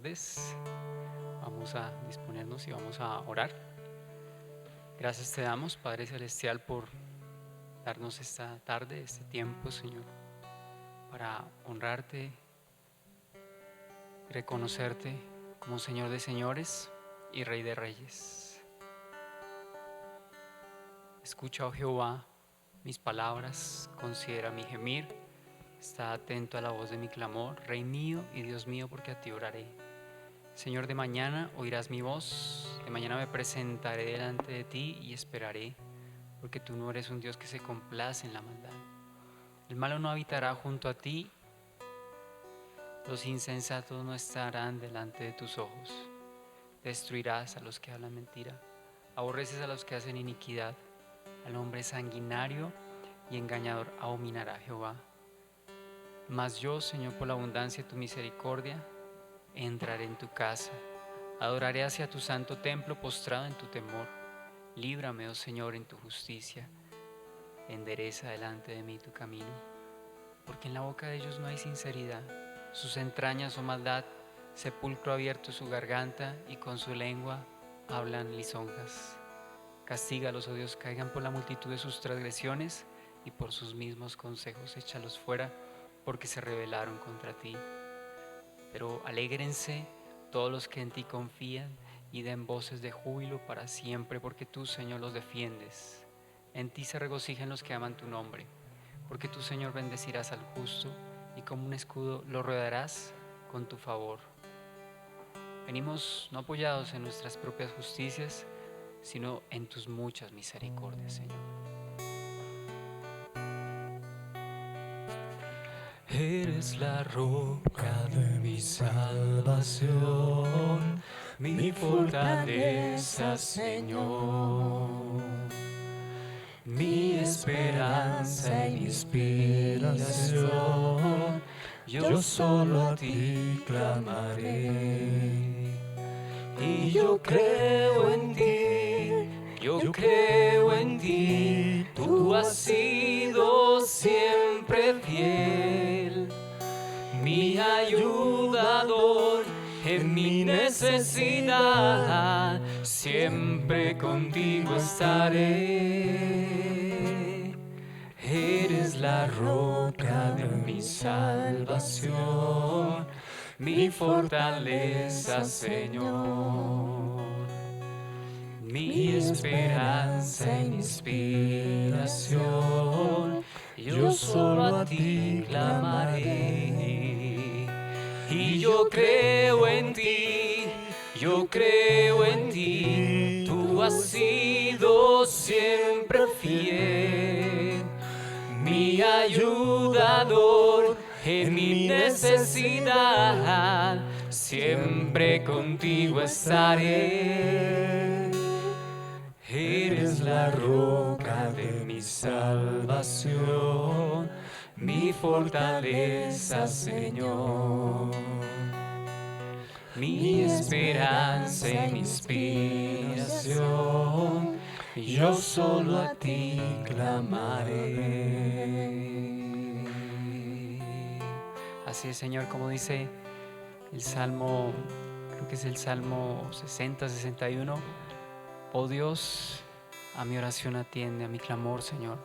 tardes. Vamos a disponernos y vamos a orar. Gracias te damos, Padre Celestial, por darnos esta tarde, este tiempo, Señor, para honrarte y reconocerte como Señor de señores y Rey de reyes. Escucha, oh Jehová, mis palabras, considera mi gemir, está atento a la voz de mi clamor, Rey mío y Dios mío, porque a ti oraré. Señor, de mañana oirás mi voz, de mañana me presentaré delante de ti y esperaré, porque tú no eres un Dios que se complace en la maldad. El malo no habitará junto a ti, los insensatos no estarán delante de tus ojos. Destruirás a los que hablan mentira, aborreces a los que hacen iniquidad, al hombre sanguinario y engañador abominará Jehová. Mas yo, Señor, por la abundancia de tu misericordia, entraré en tu casa, adoraré hacia tu santo templo postrado en tu temor. Líbrame, oh Señor, en tu justicia, endereza delante de mí tu camino, porque en la boca de ellos no hay sinceridad, sus entrañas son maldad, sepulcro abierto su garganta, y con su lengua hablan lisonjas. Castígalos, oh Dios, caigan por la multitud de sus transgresiones, y por sus mismos consejos échalos fuera, porque se rebelaron contra ti. Pero alégrense todos los que en ti confían y den voces de júbilo para siempre, porque tú, Señor, los defiendes. En ti se regocijan los que aman tu nombre, porque tú, Señor, bendecirás al justo y como un escudo lo rodearás con tu favor. Venimos no apoyados en nuestras propias justicias, sino en tus muchas misericordias, Señor. Eres la roca de mi salvación, mi fortaleza, Señor, mi esperanza y mi inspiración. Yo solo a ti clamaré, y yo creo en ti, yo creo en ti. Tú has sido siempre fiel, mi ayudador en mi necesidad, siempre contigo estaré. Eres la roca de mi salvación, mi fortaleza, Señor, mi esperanza y mi inspiración. Yo solo a ti clamaré, y yo creo en ti, yo creo en ti. Tú has sido siempre fiel, mi ayudador en mi necesidad, siempre contigo estaré. Eres la roca de mi salvación, mi fortaleza, Señor, mi esperanza y mi inspiración. Yo solo a ti clamaré. Así es, Señor, como dice el Salmo, creo que es el Salmo 60, 61. Oh Dios, a mi oración atiende, a mi clamor, Señor.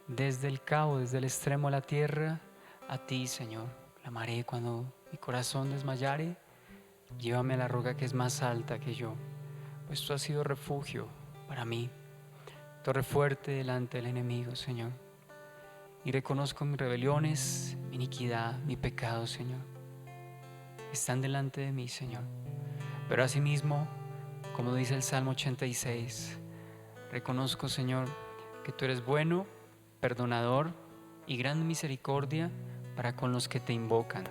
Desde el cabo, desde el extremo de la tierra, a ti, Señor, clamaré cuando mi corazón desmayare. Llévame a la roca que es más alta que yo, pues tú has sido refugio para mí, torre fuerte delante del enemigo, Señor. Y reconozco mis rebeliones, mi iniquidad, mi pecado, Señor. Están delante de mí, Señor. Pero asimismo, como dice el Salmo 86, reconozco, Señor, que tú eres bueno, perdonador y gran misericordia para con los que te invocan.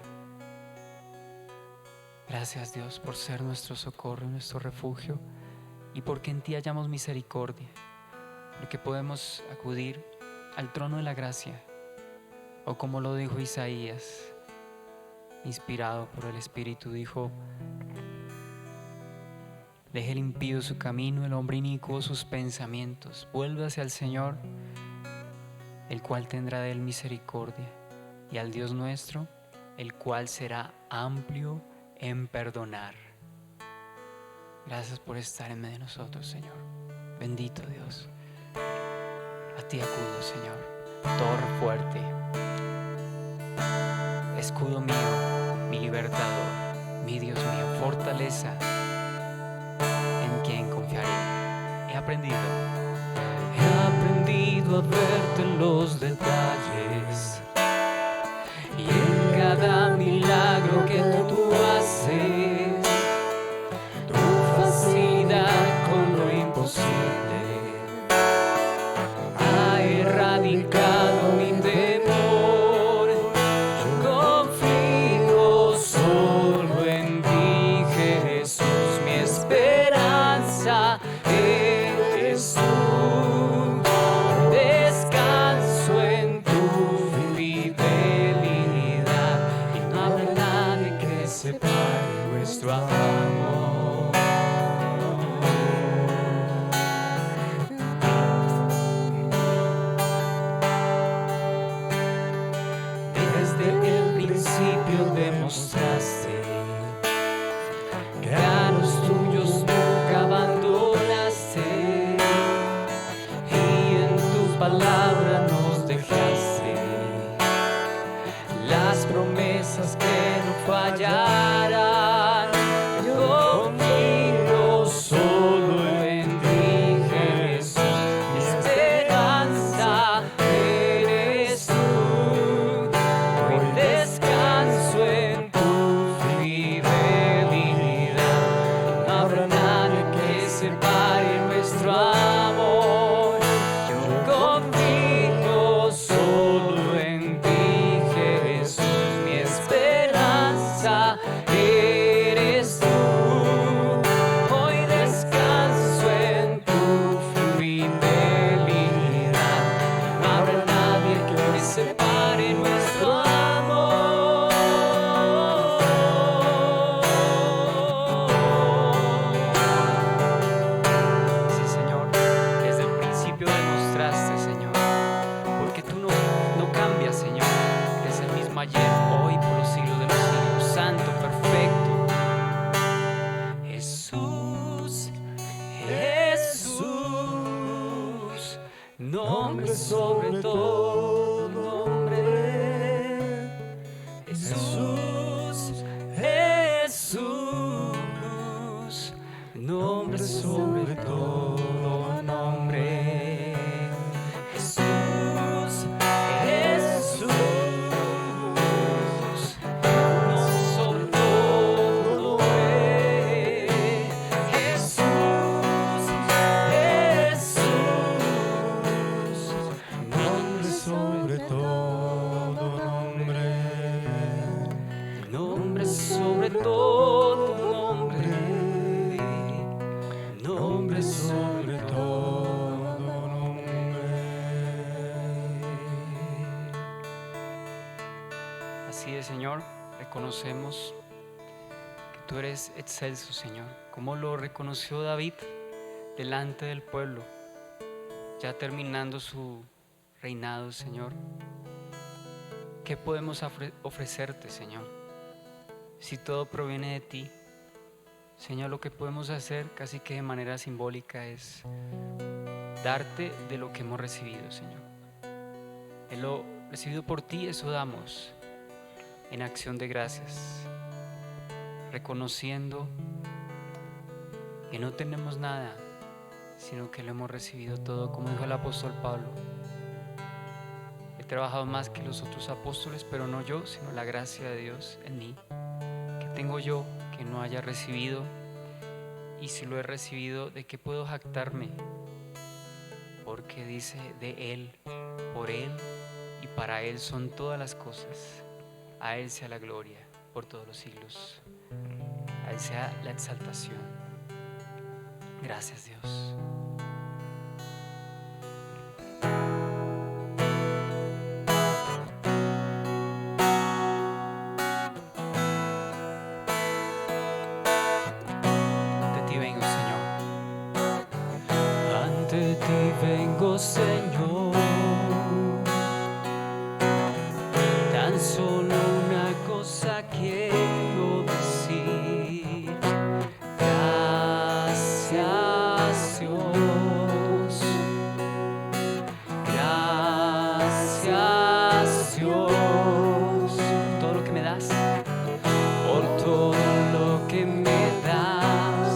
Gracias, Dios, por ser nuestro socorro y nuestro refugio, y porque en ti hallamos misericordia, porque podemos acudir al trono de la gracia, o como lo dijo Isaías, inspirado por el Espíritu, dijo: deje el impío su camino, el hombre inicuo sus pensamientos, vuélvase al Señor, el cual tendrá de él misericordia, y al Dios nuestro, el cual será amplio en perdonar. Gracias por estar en medio de nosotros, Señor. Bendito Dios. A ti acudo, Señor. Torre fuerte, escudo mío, mi libertador, mi Dios mío, fortaleza en quien confiaré. He aprendido a verte en los detalles y en cada milagro que tú haces. Tu facilidad con lo imposible ha erradicado mi temor. Confío solo en ti, Jesús, mi esperanza eres tú. Descanso en tu fidelidad y no habrá nadie que separe nuestro amor. Desde el principio demostraste que a los tuyos nunca abandonaste y en tu palabra nos dejaste las promesas que no fallarán. Confío solo en ti, Jesús, mi esperanza eres tú. Hoy descanso en tu fidelidad, no habrá nadie que separe nuestro amor. Yo confío solo en ti, Jesús, mi esperanza eres tú. Hoy descanso en tu fidelidad, no habrá nadie que separe nuestro amor. Sí, Señor, desde el principio demostraste, Señor, porque tú no cambias, Señor. Eres el mismo ayer, hoy, por los siglos de los siglos. Santo, perfecto. Jesús, Jesús, nombre sobre todo nombre. Jesús, Jesús, nombre sobre todo nombre. Jesús, Jesús, nombre sobre todo nombre. Jesús, Jesús, nombre sobre todo nombre. Nombre sobre todo nombre. Nombre sobre todo nombre. Así es, Señor, reconocemos que tú eres excelso, Señor, como lo reconoció David delante del pueblo, ya terminando su reinado, Señor. ¿Qué podemos ofrecerte, Señor? Si todo proviene de ti, Señor, lo que podemos hacer casi que de manera simbólica es darte de lo que hemos recibido, Señor. En lo recibido por ti, eso damos en acción de gracias, reconociendo que no tenemos nada, sino que lo hemos recibido todo, como dijo el apóstol Pablo. He trabajado más que los otros apóstoles, pero no yo, sino la gracia de Dios en mí. ¿Qué tengo yo que no haya recibido? Y si lo he recibido, ¿de qué puedo jactarme? Porque dice de Él, por Él y para Él son todas las cosas. A Él sea la gloria por todos los siglos. A Él sea la exaltación. Gracias, Dios. Ante ti vengo, Señor, tan solo una cosa quiero decir. Gracias, Dios, por todo lo que me das, por todo lo que me das,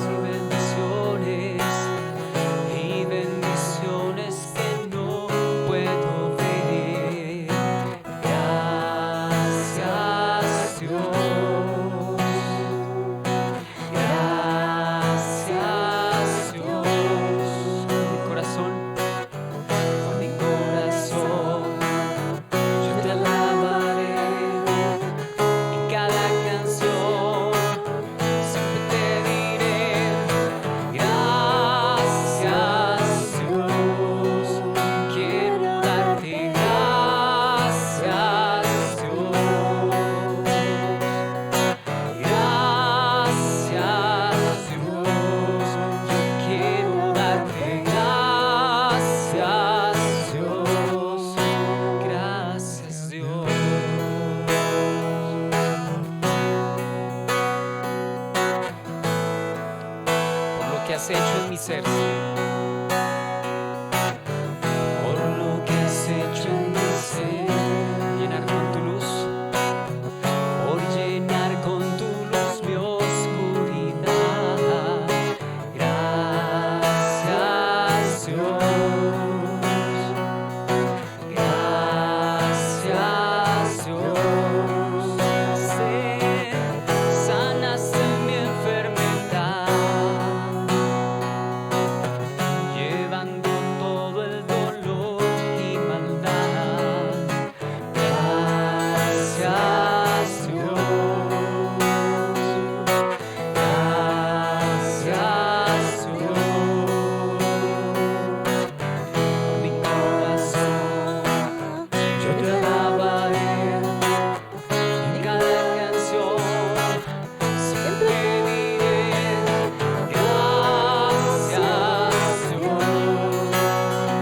y bendiciones que no puedo ver. Gracias, Dios. Gracias, Dios. Con mi corazón, yo te alabaré. En cada canción siempre te diré: gracias, Dios. Quiero darte gracias, Dios. Gracias, Dios. Yo quiero darte gracias, Dios. Gracias, Dios. Por lo que has hecho en mi ser, Señor. Por lo que has hecho en mi ser. Llenar con tu luz. Por llenar con tu luz mi oscuridad. Gracias, Dios. Gracias, Dios. Sanaste mi enfermedad, llevando todo el dolor y maldad. Gracias, Dios. Gracias, Dios. Con mi corazón yo te alabaré. En cada canción siempre te diré: gracias, Dios.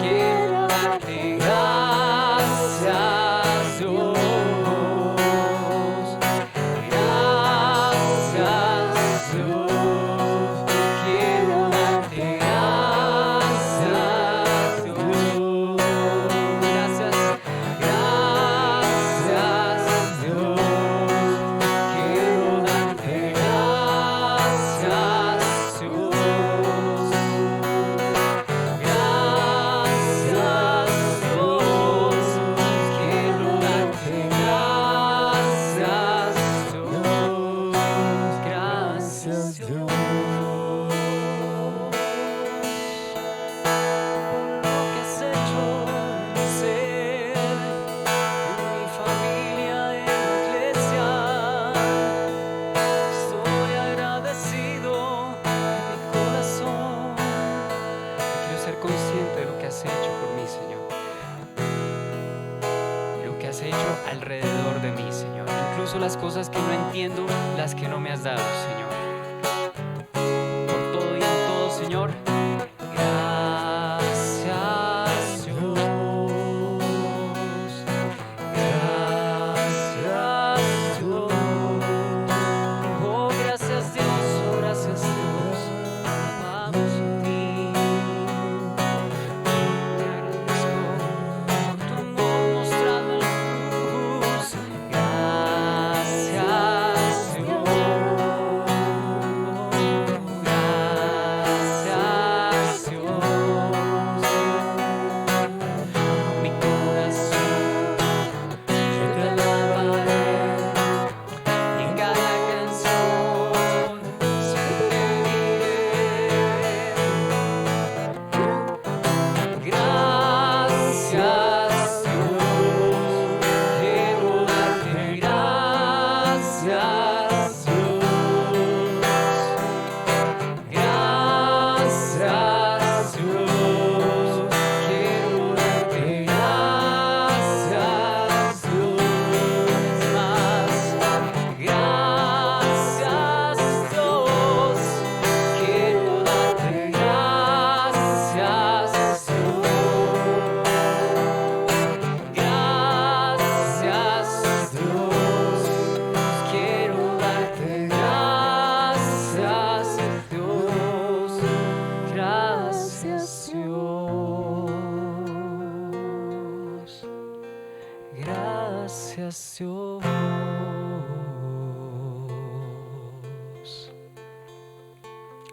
Quiero darte gracias, Dios. Gracias, Dios. Quiero darte gracias, Dios. Gracias, gracias, Dios. Quiero darte gracias, Dios. Gracias, Dios. Quiero darte gracias, Dios. Gracias, Dios. Por lo que has hecho en mi ser, en mi familia, en la iglesia. Estoy agradecido en mi corazón. Quiero ser consciente de lo que has hecho por mí, Señor. Lo que has hecho alrededor de mí, Señor. Incluso las cosas que no entiendo, las que no me has dado, Señor. Por todo y en todo, Señor. Gracias, Dios. Gracias, Dios. Oh, gracias, Dios. Oh, gracias, Dios. Alabamos a ti. Te agradezco por tu amor mostrado en la cruz. Gracias, Dios. gracias Dios.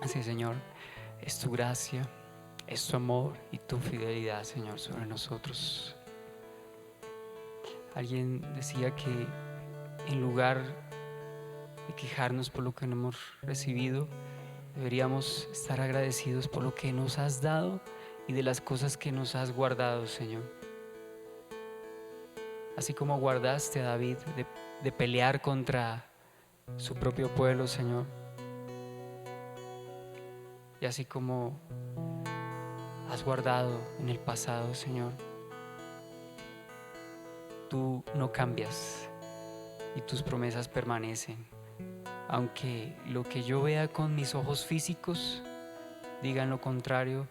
Así, Señor, es tu gracia, es tu amor y tu fidelidad, Señor, sobre nosotros. Alguien decía que en lugar de quejarnos por lo que no hemos recibido, deberíamos estar agradecidos por lo que nos has dado y de las cosas que nos has guardado, Señor. Así como guardaste a David de pelear contra su propio pueblo, Señor. Y así como has guardado en el pasado, Señor, tú no cambias y tus promesas permanecen. Aunque lo que yo vea con mis ojos físicos digan lo contrario,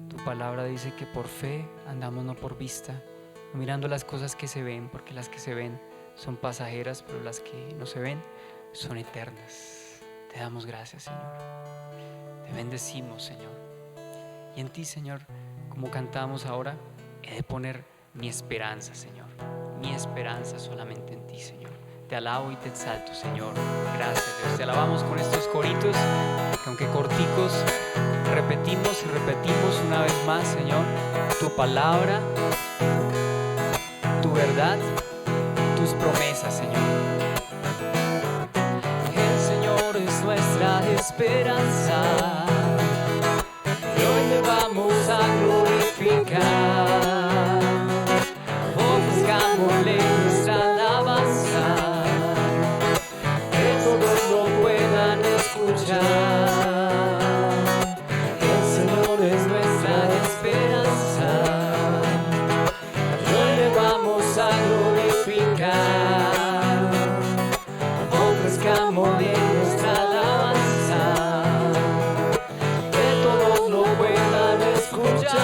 tu palabra dice que por fe andamos, no por vista, no mirando las cosas que se ven, porque las que se ven son pasajeras, pero las que no se ven son eternas. Te damos gracias, Señor. Te bendecimos, Señor. Y en ti, Señor, como cantamos ahora, he de poner mi esperanza, Señor. Mi esperanza solamente en ti, Señor. Te alabo y te exalto, Señor. Gracias, Dios. Te alabamos con estos coritos, que aunque corticos, repetimos y repetimos una vez más, Señor, tu palabra, tu verdad, tus promesas, Señor. El Señor es nuestra esperanza y hoy le vamos a glorificar. Ofrezcámosle nuestra alabanza, que todos lo puedan escuchar. El Señor es nuestra esperanza y hoy le vamos a glorificar. Ofrezcámosle nuestra alabanza, que todos lo puedan escuchar.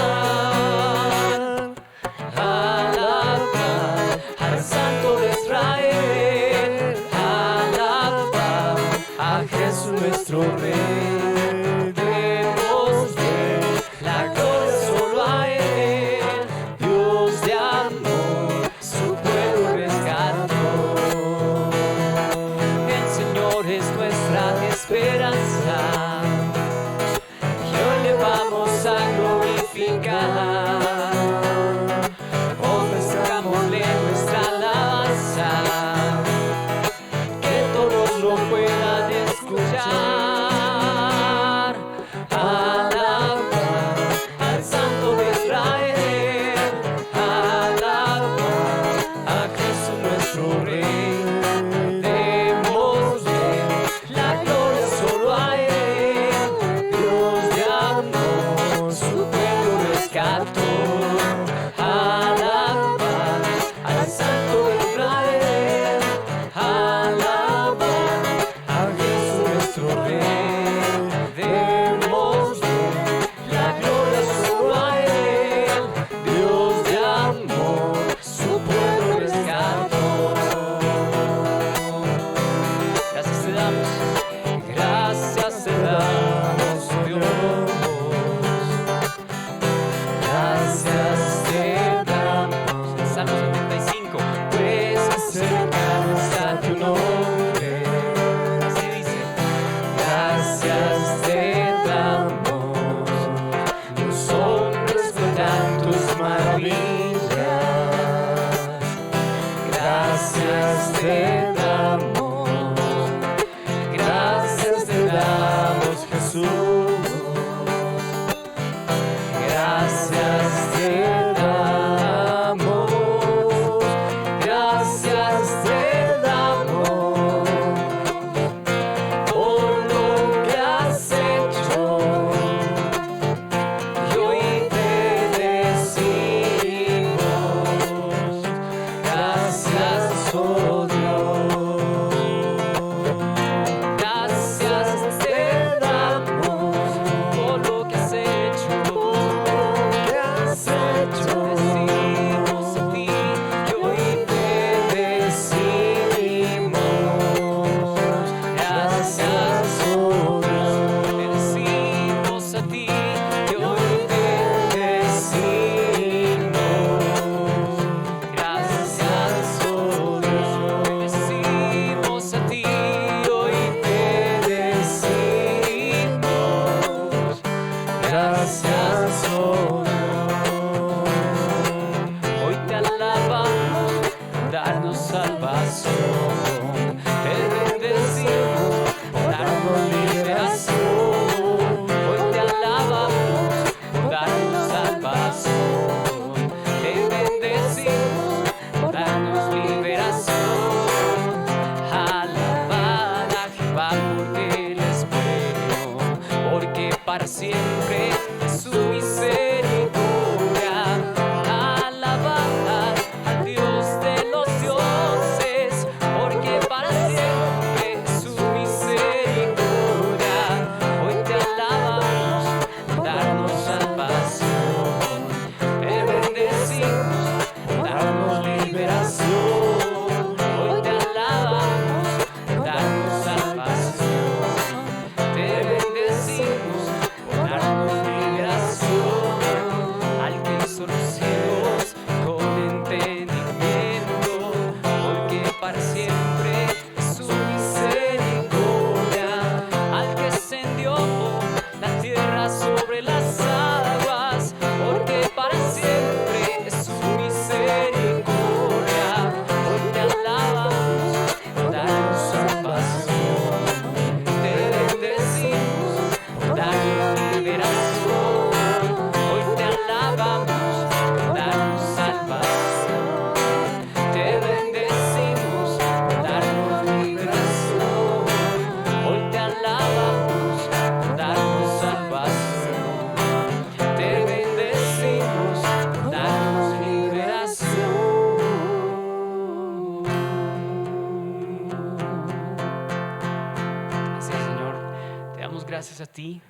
gracias a ti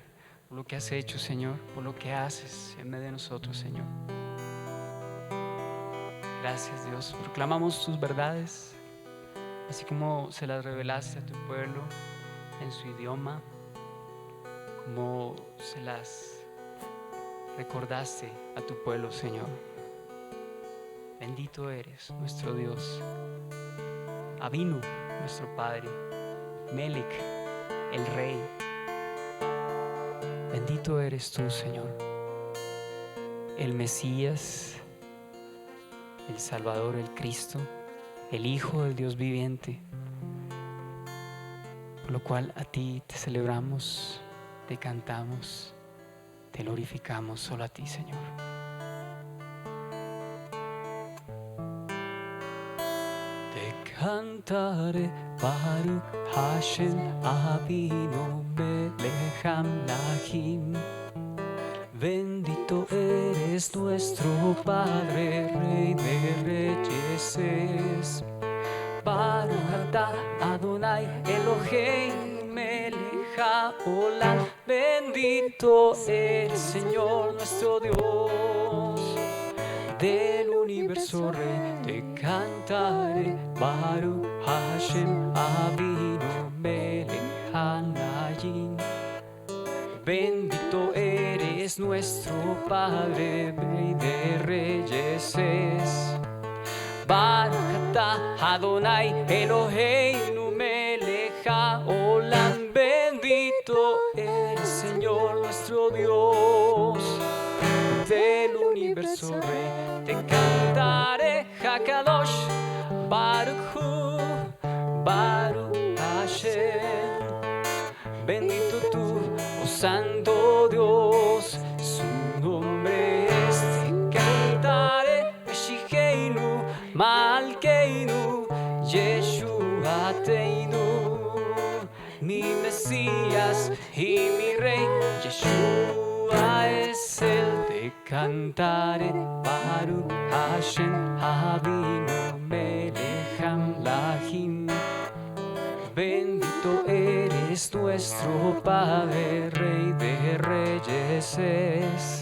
por lo que has hecho, Señor, por lo que haces en medio de nosotros, Señor. Gracias, Dios. Proclamamos tus verdades, así como se las revelaste a tu pueblo en su idioma, como se las recordaste a tu pueblo, Señor. Bendito eres, nuestro Dios. Avinu, nuestro Padre. Melech, el Rey. Bendito eres tú, Señor. El Mesías, el Salvador, el Cristo, el Hijo del Dios viviente. Por lo cual a ti te celebramos, te cantamos, te glorificamos solo a ti, Señor. Te cantaré Baruch Hashem Avinu Melech Hamlachim. Bendito eres nuestro Padre, Rey de Reyes. Baruch atah Adonai Eloheinu Melech Haolam. Bendito eres, Señor, nuestro Dios del universo, Rey. Te cantaré Baruch Hashem Avinu Melech Halayim. Bendito eres nuestro Padre, Rey de Reyes. Baruch atah Adonai Eloheinu Melech Haolam. Bendito eres, Señor, nuestro Dios del universo, Rey. Te cantaré Hakadosh Baruch Hu, Baruch Hashem. Bendito tú, oh Santo Dios, su nombre es. Te cantaré Meshicheinu, Malkeinu, Yeshuateinu. Mi Mesías y mi Rey, Yeshua es él. Te cantaré Baruch Hashem Avinu Melech Hamlachim. Bendito eres nuestro Padre, Rey de Reyes.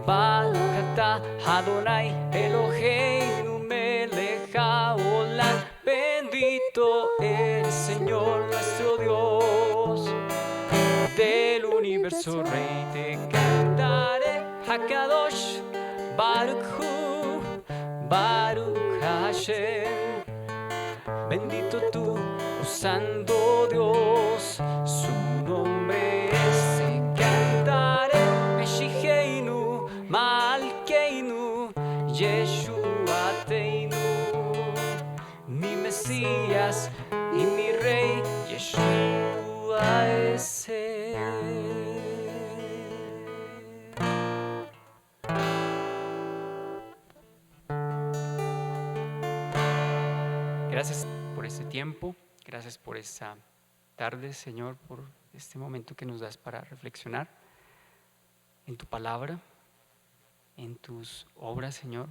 Baruch atah Adonai Eloheinu Melech Haolam. Bendito eres, Señor, nuestro Dios del universo, Rey. Te cantaré Hakadosh Baruch Hu, Baruch Hashem. Bendito tú, oh Santo Dios, su nombre es. Te cantaré Meshicheinu, Malkeinu, Yeshuateinu. Mi Mesías y mi Rey, Yeshua es él. Gracias por este tiempo, gracias por esta tarde, Señor, por este momento que nos das para reflexionar en tu palabra, en tus obras, Señor,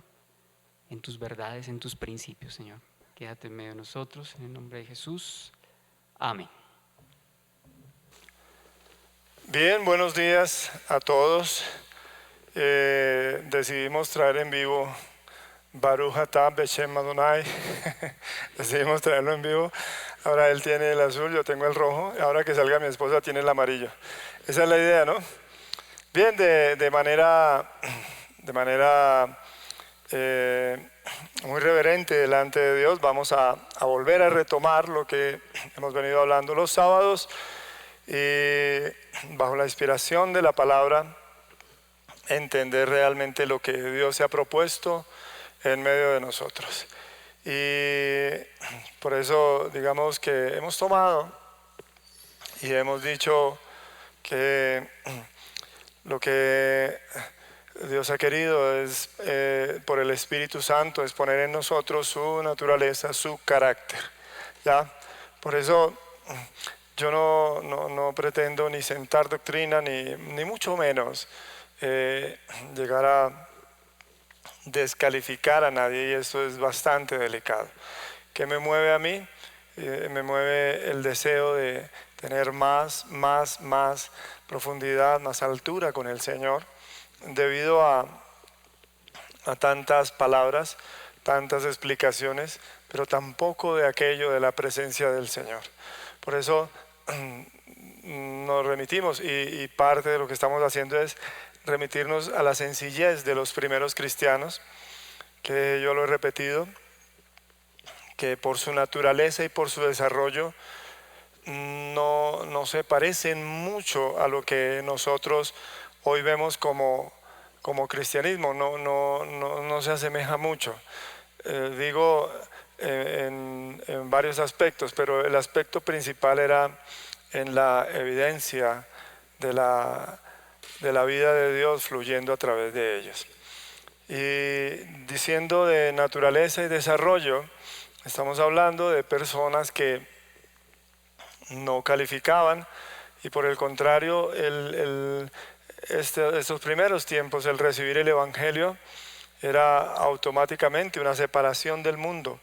en tus verdades, en tus principios, Señor. Quédate en medio de nosotros, en el nombre de Jesús. Amén. Bien, buenos días a todos. Decidimos traer en vivo Baruch atah Beshem Adonai. Decidimos traerlo en vivo. Ahora él tiene el azul, yo tengo el rojo. Ahora que salga mi esposa tiene el amarillo. Esa es la idea, ¿no? Bien, de manera muy reverente delante de Dios, vamos a volver a retomar lo que hemos venido hablando los sábados y bajo la inspiración de la palabra entender realmente lo que Dios se ha propuesto en medio de nosotros. Y por eso digamos que hemos tomado y hemos dicho que lo que Dios ha querido es, por el Espíritu Santo, es poner en nosotros su naturaleza, su carácter, ¿ya? Por eso yo no pretendo ni sentar doctrina, ni mucho menos llegar a descalificar a nadie, y esto es bastante delicado. ¿Qué me mueve a mí? Me mueve el deseo de tener más profundidad, más altura con el Señor, debido a tantas palabras, tantas explicaciones, pero tampoco de aquello de la presencia del Señor. Por eso nos remitimos y parte de lo que estamos haciendo es remitirnos a la sencillez de los primeros cristianos, que yo lo he repetido, que por su naturaleza y por su desarrollo no se parecen mucho a lo que nosotros hoy vemos como cristianismo, no se asemeja mucho. Digo en varios aspectos, pero el aspecto principal era en la evidencia de la vida de Dios fluyendo a través de ellos. Y diciendo de naturaleza y desarrollo, estamos hablando de personas que no calificaban, y por el contrario, estos primeros tiempos, el recibir el Evangelio era automáticamente una separación del mundo,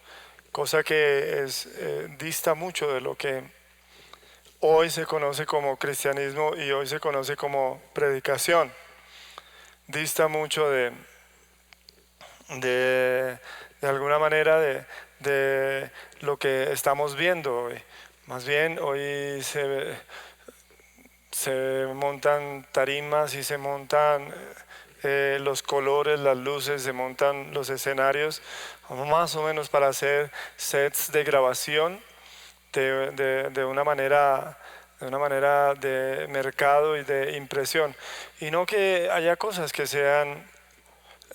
cosa que dista mucho de lo que hoy se conoce como cristianismo y hoy se conoce como predicación. Dista mucho de alguna manera de lo que estamos viendo hoy. Más bien hoy se montan tarimas y se montan los colores, las luces, se montan los escenarios, más o menos para hacer sets de grabación de una manera de mercado y de impresión. Y no que haya cosas que sean,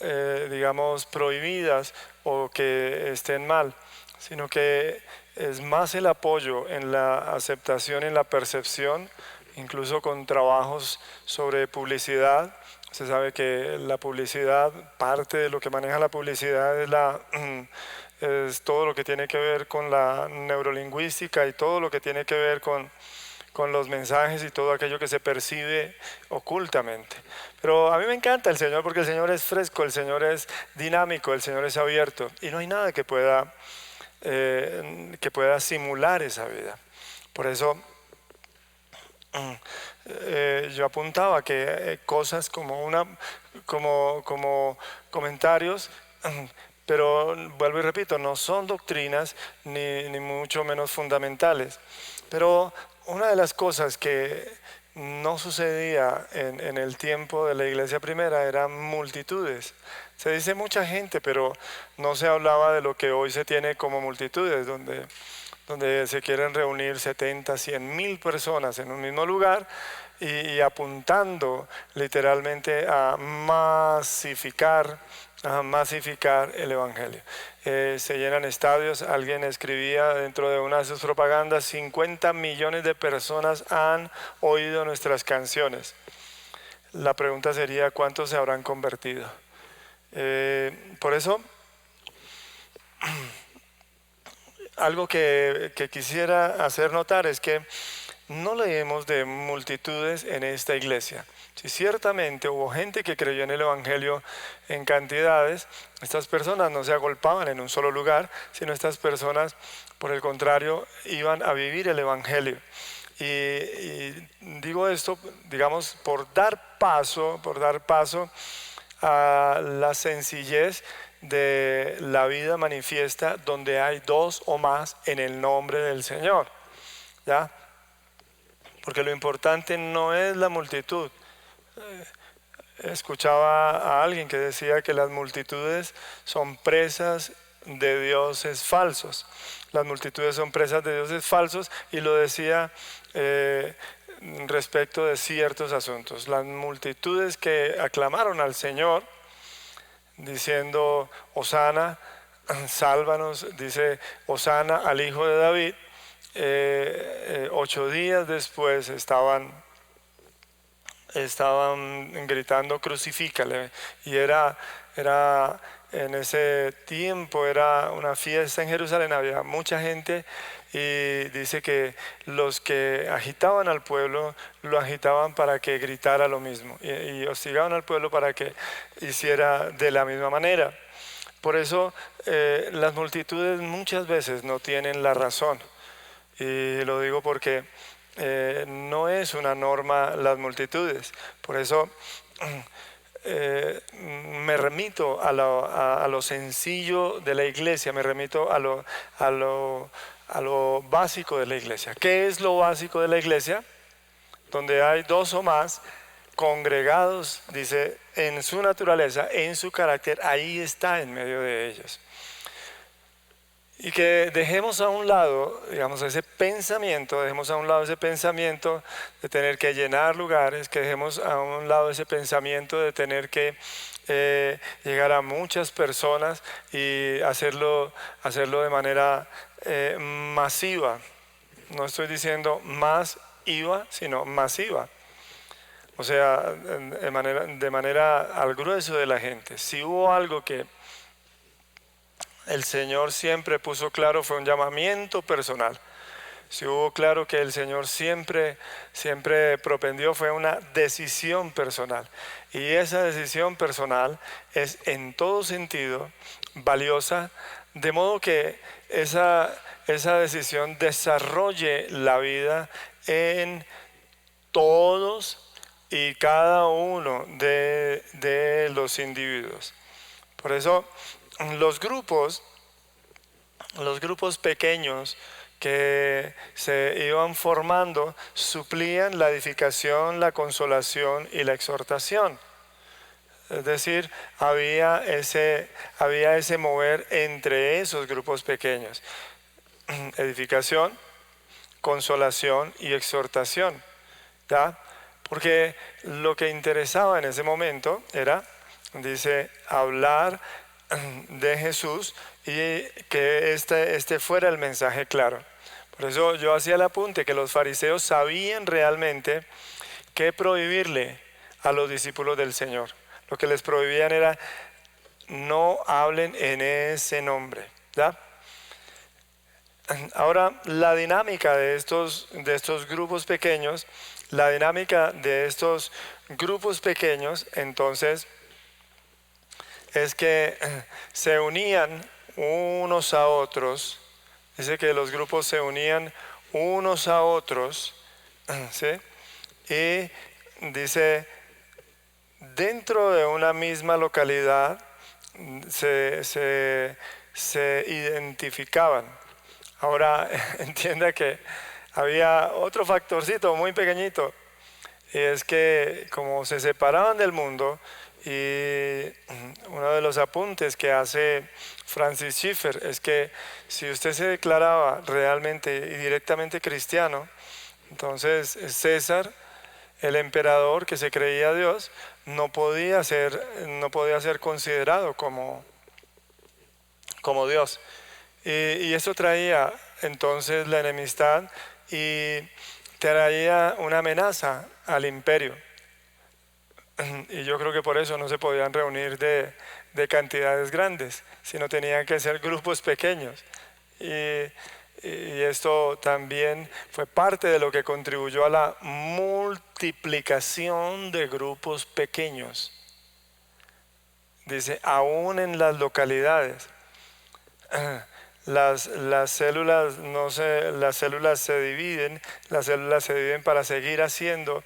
digamos, prohibidas o que estén mal, sino que es más el apoyo en la aceptación, en la percepción, incluso con trabajos sobre publicidad. Se sabe que la publicidad, parte de lo que maneja la publicidad es todo lo que tiene que ver con la neurolingüística y todo lo que tiene que ver con los mensajes y todo aquello que se percibe ocultamente. Pero a mí me encanta el Señor, porque el Señor es fresco, el Señor es dinámico, el Señor es abierto, y no hay nada que pueda simular esa vida. Por eso yo apuntaba que cosas como comentarios, pero vuelvo y repito, no son doctrinas ni mucho menos fundamentales. Pero una de las cosas que no sucedía en el tiempo de la iglesia primera eran multitudes. Se dice mucha gente, pero no se hablaba de lo que hoy se tiene como multitudes, donde se quieren reunir 70, 100 mil personas en un mismo lugar y apuntando literalmente a masificar el Evangelio. Se llenan estadios. Alguien escribía dentro de una de sus propagandas: 50 millones de personas han oído nuestras canciones. La pregunta sería: ¿cuántos se habrán convertido? Por eso, algo que quisiera hacer notar es que no leemos de multitudes en esta iglesia. Si ciertamente hubo gente que creyó en el Evangelio en cantidades, estas personas no se agolpaban en un solo lugar, sino estas personas, por el contrario, iban a vivir el Evangelio. Y digo esto, digamos, por dar paso a la sencillez de la vida manifiesta, donde hay dos o más en el nombre del Señor, ¿ya? Porque lo importante no es la multitud. Escuchaba a alguien que decía que las multitudes son presas de dioses falsos. Las multitudes son presas de dioses falsos, y lo decía respecto de ciertos asuntos. Las multitudes que aclamaron al Señor diciendo: Hosana, sálvanos, dice Hosana al Hijo de David, 8 días después estaban gritando: crucifícale. Y era en ese tiempo era una fiesta en Jerusalén, había mucha gente, y dice que los que agitaban al pueblo lo agitaban para que gritara lo mismo, y hostigaban al pueblo para que hiciera de la misma manera. Por eso las multitudes muchas veces no tienen la razón, y lo digo porque no es una norma las multitudes. Por eso me remito a lo sencillo de la iglesia, me remito a lo básico de la iglesia. ¿Qué es lo básico de la iglesia? Donde hay dos o más congregados, dice, en su naturaleza, en su carácter, ahí está en medio de ellos. Y que dejemos a un lado, digamos, dejemos a un lado ese pensamiento de tener que llenar lugares, que dejemos a un lado ese pensamiento de tener que llegar a muchas personas y hacerlo de manera masiva. No estoy diciendo más IVA, sino masiva. O sea, de manera al grueso de la gente. Si hubo algo que el Señor siempre puso claro, fue un llamamiento personal. Si hubo claro que el Señor siempre propendió, fue una decisión personal. Y esa decisión personal es en todo sentido valiosa, de modo que esa decisión desarrolle la vida en todos y cada uno de los individuos. Por eso los grupos pequeños que se iban formando suplían la edificación, la consolación y la exhortación. Es decir, había ese mover entre esos grupos pequeños. Edificación, consolación y exhortación. ¿Ya? Porque lo que interesaba en ese momento era, dice, hablar de Jesús y que este fuera el mensaje claro. Por eso yo hacía el apunte que los fariseos sabían realmente qué prohibirle a los discípulos del Señor. Lo que les prohibían era no hablen en ese nombre. ¿Ya? Ahora, la dinámica de estos grupos pequeños, entonces, es que se unían unos a otros. Dice que los grupos se unían unos a otros, ¿sí? Y dice, dentro de una misma localidad se identificaban. Ahora entienda que había otro factorcito muy pequeñito, y es que como se separaban del mundo, y uno de los apuntes que hace Francis Schaeffer es que si usted se declaraba realmente y directamente cristiano, entonces César, el emperador que se creía Dios, no podía ser considerado como Dios. Y eso traía entonces la enemistad y traía una amenaza al imperio. Y yo creo que por eso no se podían reunir de cantidades grandes, sino tenían que ser grupos pequeños. Y esto también fue parte de lo que contribuyó a la multiplicación de grupos pequeños. Dice, aún en las localidades. Las células se dividen para seguir haciendo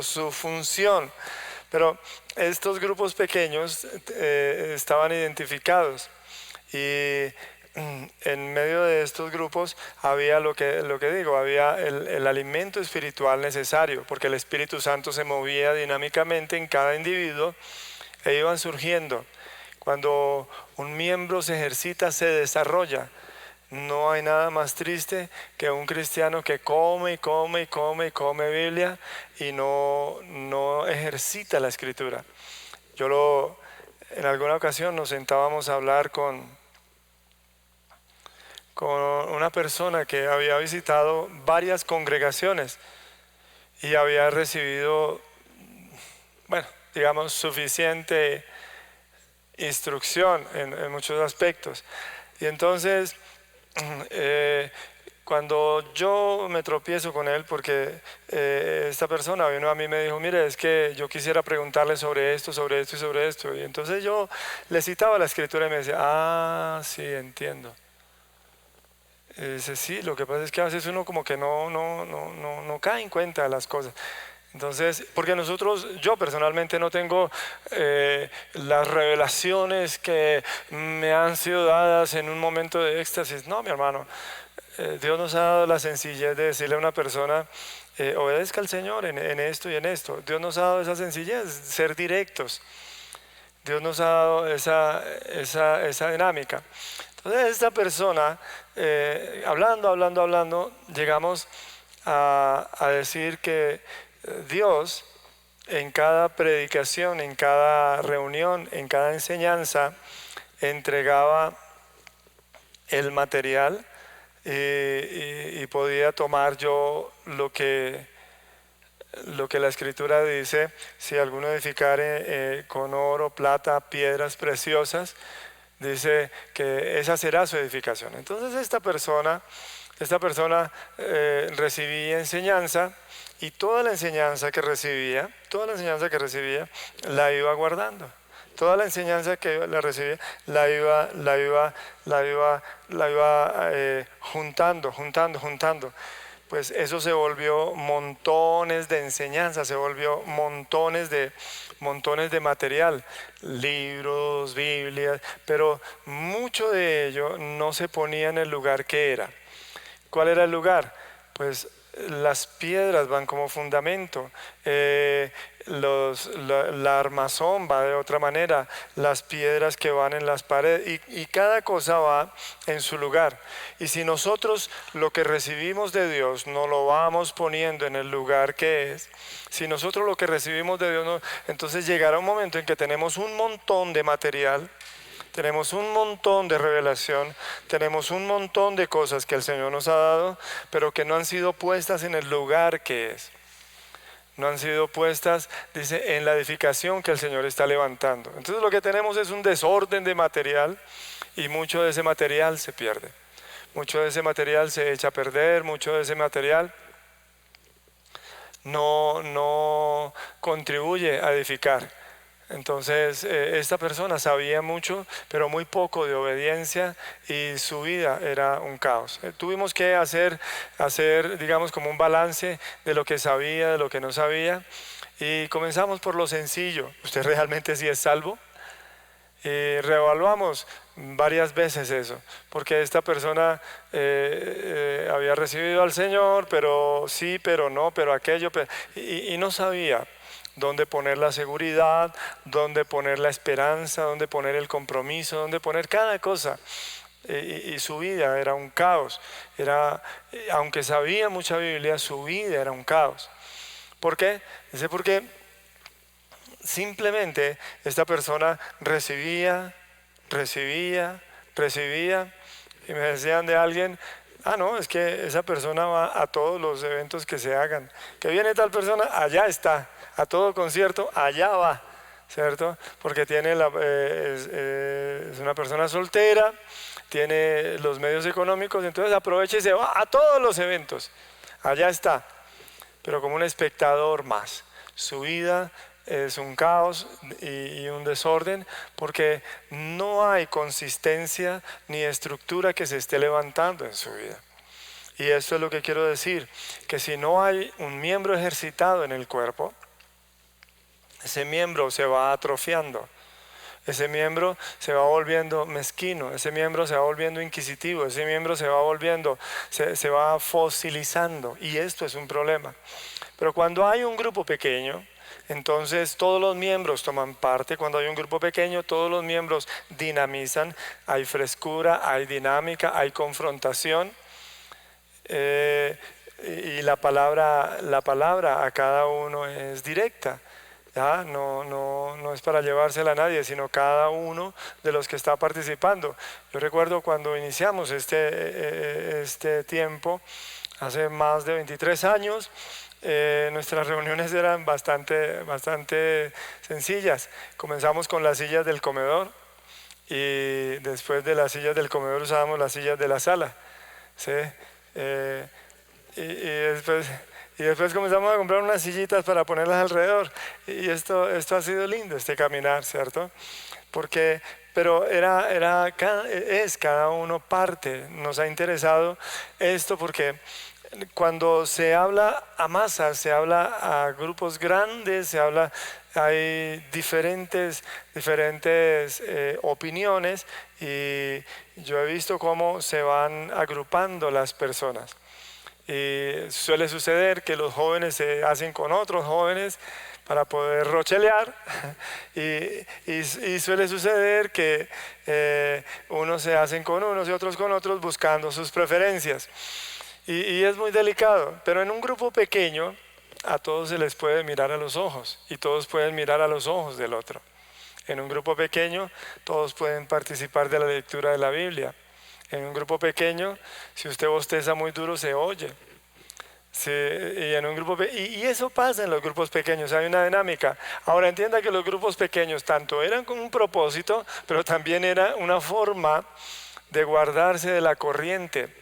su función. Pero estos grupos pequeños estaban identificados, y en medio de estos grupos había lo que digo, había el alimento espiritual necesario, porque el Espíritu Santo se movía dinámicamente en cada individuo e iban surgiendo. Cuando un miembro se ejercita, se desarrolla. No hay nada más triste que un cristiano que come Biblia y no ejercita la Escritura. En alguna ocasión nos sentábamos a hablar con una persona que había visitado varias congregaciones y había recibido, suficiente instrucción en muchos aspectos. Y entonces cuando yo me tropiezo con él, porque esta persona vino a mí y me dijo, mire, es que yo quisiera preguntarle sobre esto y sobre esto, y entonces yo le citaba la Escritura y me decía, sí, entiendo. Y dice, sí, lo que pasa es que a veces uno como que no cae en cuenta de las cosas. Entonces, porque yo personalmente no tengo las revelaciones que me han sido dadas en un momento de éxtasis. No, mi hermano, Dios nos ha dado la sencillez de decirle a una persona, obedezca al Señor en esto y en esto. Dios nos ha dado esa sencillez, ser directos. Dios nos ha dado esa dinámica. Entonces, esta persona, hablando, llegamos a decir que Dios en cada predicación, en cada reunión, en cada enseñanza, entregaba el material y podía tomar yo lo que la Escritura dice: si alguno edificare con oro, plata, piedras preciosas, dice que esa será su edificación. Entonces esta persona recibía enseñanza, y toda la enseñanza que recibía, la iba guardando. Toda la enseñanza que la recibía, la iba juntando. Pues eso se volvió montones de enseñanza, se volvió montones de material, libros, Biblias, pero mucho de ello no se ponía en el lugar que era. ¿Cuál era el lugar? Pues las piedras van como fundamento, la armazón va de otra manera, las piedras que van en las paredes, y cada cosa va en su lugar. Y si nosotros lo que recibimos de Dios no lo vamos poniendo en el lugar que es, si nosotros lo que recibimos de Dios no, entonces llegará un momento en que tenemos un montón de material, tenemos un montón de revelación, tenemos un montón de cosas que el Señor nos ha dado, pero que no han sido puestas en el lugar que es. No han sido puestas, dice, en la edificación que el Señor está levantando. Entonces lo que tenemos es un desorden de material, y mucho de ese material se pierde. Mucho de ese material se echa a perder, mucho de ese material no contribuye a edificar. Entonces esta persona sabía mucho, pero muy poco de obediencia, y su vida era un caos. Tuvimos que hacer, digamos, como un balance de lo que sabía, de lo que no sabía, y comenzamos por lo sencillo: ¿usted realmente sí es salvo? Y reevaluamos varias veces eso, porque esta persona había recibido al Señor, pero sí, pero no, pero aquello, y no sabía dónde poner la seguridad, dónde poner la esperanza, dónde poner el compromiso, dónde poner cada cosa. Y su vida era un caos. Aunque sabía mucha Biblia, su vida era un caos. ¿Por qué? Dice, porque simplemente esta persona recibía, y me decían de alguien: no, es que esa persona va a todos los eventos que se hagan, que viene tal persona, allá está, a todo concierto, allá va, ¿cierto? Porque es una persona soltera, tiene los medios económicos, entonces aprovecha y se va a todos los eventos, allá está, pero como un espectador más. Su vida es un caos y un desorden, porque no hay consistencia ni estructura que se esté levantando en su vida. Y esto es lo que quiero decir, que si no hay un miembro ejercitado en el cuerpo, ese miembro se va atrofiando, ese miembro se va volviendo mezquino, ese miembro se va volviendo inquisitivo, ese miembro se va fosilizando, y esto es un problema. Pero cuando hay un grupo pequeño, entonces todos los miembros toman parte. Cuando hay un grupo pequeño, todos los miembros dinamizan, hay frescura, hay dinámica, hay confrontación, y la palabra a cada uno es directa. ¿Ya? No es para llevársela a nadie, sino cada uno de los que está participando. Yo recuerdo cuando iniciamos este tiempo, hace más de 23 años, nuestras reuniones eran bastante sencillas. Comenzamos con las sillas del comedor, y después de las sillas del comedor usábamos las sillas de la sala, ¿sí? Y después comenzamos a comprar unas sillitas para ponerlas alrededor, y esto ha sido lindo, este caminar, ¿cierto? Pero es cada uno parte. Nos ha interesado esto porque cuando se habla a masas, se habla a grupos grandes, hay diferentes opiniones, y yo he visto cómo se van agrupando las personas. Y suele suceder que los jóvenes se hacen con otros jóvenes para poder rochelear, y suele suceder que unos se hacen con unos y otros con otros buscando sus preferencias. Y es muy delicado, pero en un grupo pequeño a todos se les puede mirar a los ojos y todos pueden mirar a los ojos del otro. En un grupo pequeño todos pueden participar de la lectura de la Biblia. En un grupo pequeño, si usted bosteza muy duro, se oye. Sí, y eso pasa en los grupos pequeños, hay una dinámica. Ahora entienda que los grupos pequeños tanto eran con un propósito, pero también era una forma de guardarse de la corriente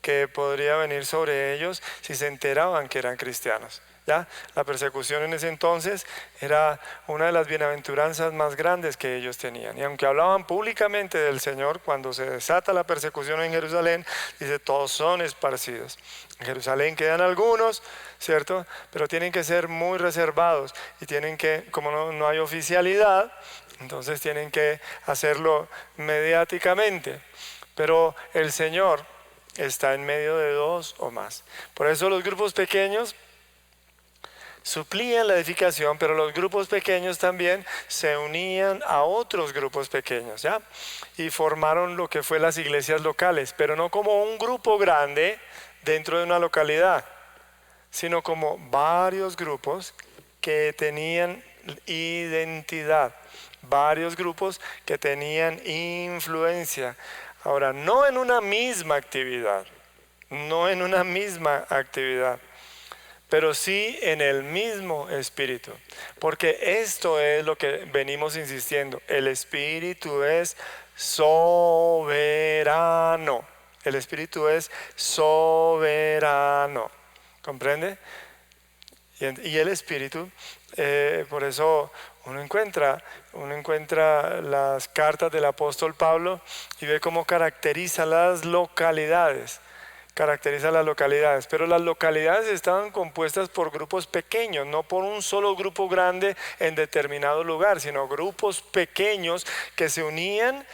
que podría venir sobre ellos si se enteraban que eran cristianos. ¿Ya? La persecución en ese entonces era una de las bienaventuranzas más grandes que ellos tenían. Y aunque hablaban públicamente del Señor, cuando se desata la persecución en Jerusalén, dice, todos son esparcidos. En Jerusalén quedan algunos, ¿cierto? Pero tienen que ser muy reservados y tienen que, como no hay oficialidad, entonces tienen que hacerlo mediáticamente. Pero el Señor está en medio de dos o más. Por eso los grupos pequeños suplían la edificación, pero los grupos pequeños también se unían a otros grupos pequeños, ¿ya? Y formaron lo que fue las iglesias locales, pero no como un grupo grande dentro de una localidad, sino como varios grupos que tenían identidad, varios grupos que tenían influencia. Ahora, no en una misma actividad, pero sí en el mismo espíritu, porque esto es lo que venimos insistiendo: el espíritu es soberano, el espíritu es soberano, ¿comprende? Y el espíritu, por eso uno encuentra las cartas del apóstol Pablo y ve cómo caracteriza las localidades, pero las localidades estaban compuestas por grupos pequeños, no por un solo grupo grande en determinado lugar, sino grupos pequeños que se unían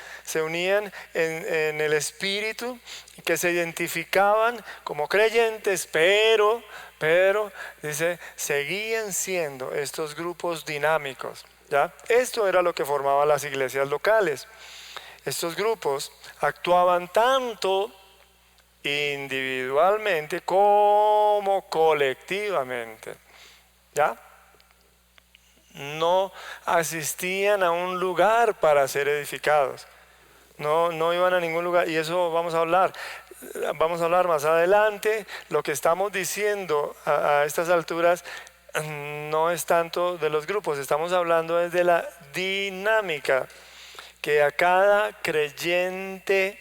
en el espíritu, que se identificaban como creyentes, pero dice, seguían siendo estos grupos dinámicos, ¿ya? Esto era lo que formaba las iglesias locales. Estos grupos actuaban tanto individualmente como colectivamente, ¿ya? No asistían a un lugar para ser edificados, no iban a ningún lugar, y eso vamos a hablar más adelante. Lo que estamos diciendo a estas alturas no es tanto de los grupos, estamos hablando de la dinámica que a cada creyente,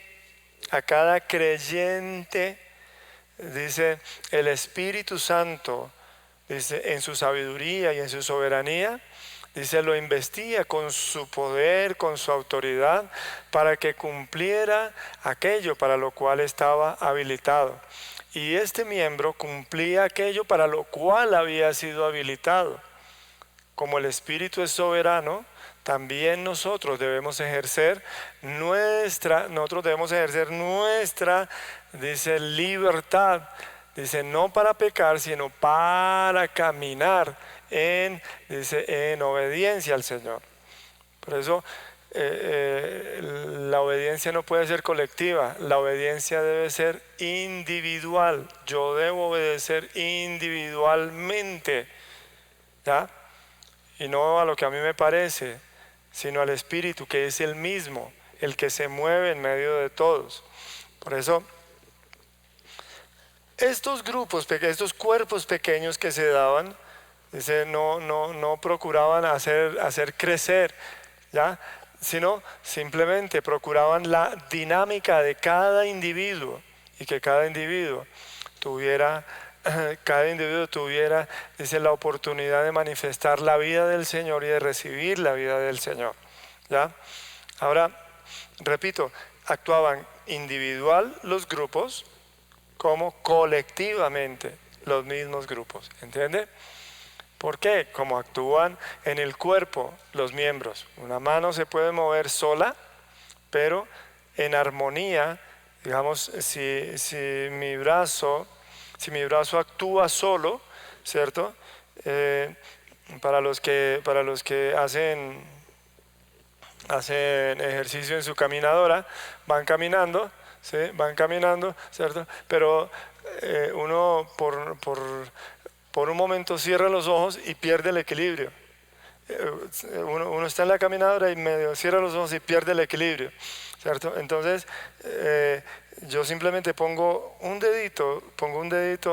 dice, el Espíritu Santo, dice, en su sabiduría y en su soberanía, dice, lo investiga con su poder, con su autoridad, para que cumpliera aquello para lo cual estaba habilitado. Y este miembro cumplía aquello para lo cual había sido habilitado. Como el Espíritu es soberano, también nosotros debemos ejercer nuestra, dice, libertad. Dice, no para pecar, sino para caminar en obediencia al Señor. Por eso la obediencia no puede ser colectiva, la obediencia debe ser individual. Yo debo obedecer individualmente, ¿ya? Y no a lo que a mí me parece, sino al Espíritu, que es el mismo, el que se mueve en medio de todos. Por eso, estos grupos, estos cuerpos pequeños que se daban, dice, no procuraban hacer crecer, ¿ya? Sino simplemente procuraban la dinámica de cada individuo, y que cada individuo tuviera cada individuo tuviera, dice, la oportunidad de manifestar la vida del Señor y de recibir la vida del Señor. ¿Ya? Ahora, repito, actuaban individual los grupos como colectivamente los mismos grupos. ¿Entiende? ¿Por qué? Como actúan en el cuerpo los miembros. Una mano se puede mover sola, pero en armonía. Digamos, si mi brazo actúa solo, ¿cierto? Para los que hacen ejercicio en su caminadora, van caminando, ¿sí? Van caminando, ¿cierto? Pero uno por un momento cierra los ojos y pierde el equilibrio. Uno está en la caminadora y medio cierra los ojos y pierde el equilibrio, ¿cierto? Entonces yo simplemente pongo un dedito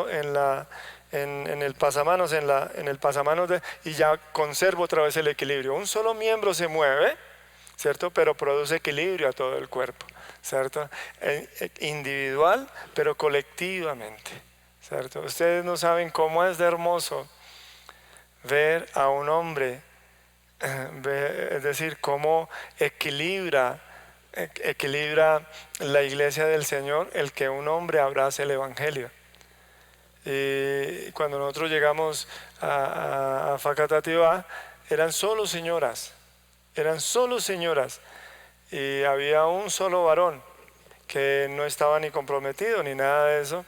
en el pasamanos, y ya conservo otra vez el equilibrio. Un solo miembro se mueve, ¿cierto? Pero produce equilibrio a todo el cuerpo, ¿cierto? Individual, pero colectivamente, ¿cierto? Ustedes no saben cómo es de hermoso ver a un hombre, es decir, cómo equilibra la iglesia del Señor el que un hombre abrace el Evangelio. Y cuando nosotros llegamos a Facatativá, eran solo señoras, y había un solo varón que no estaba ni comprometido ni nada de eso,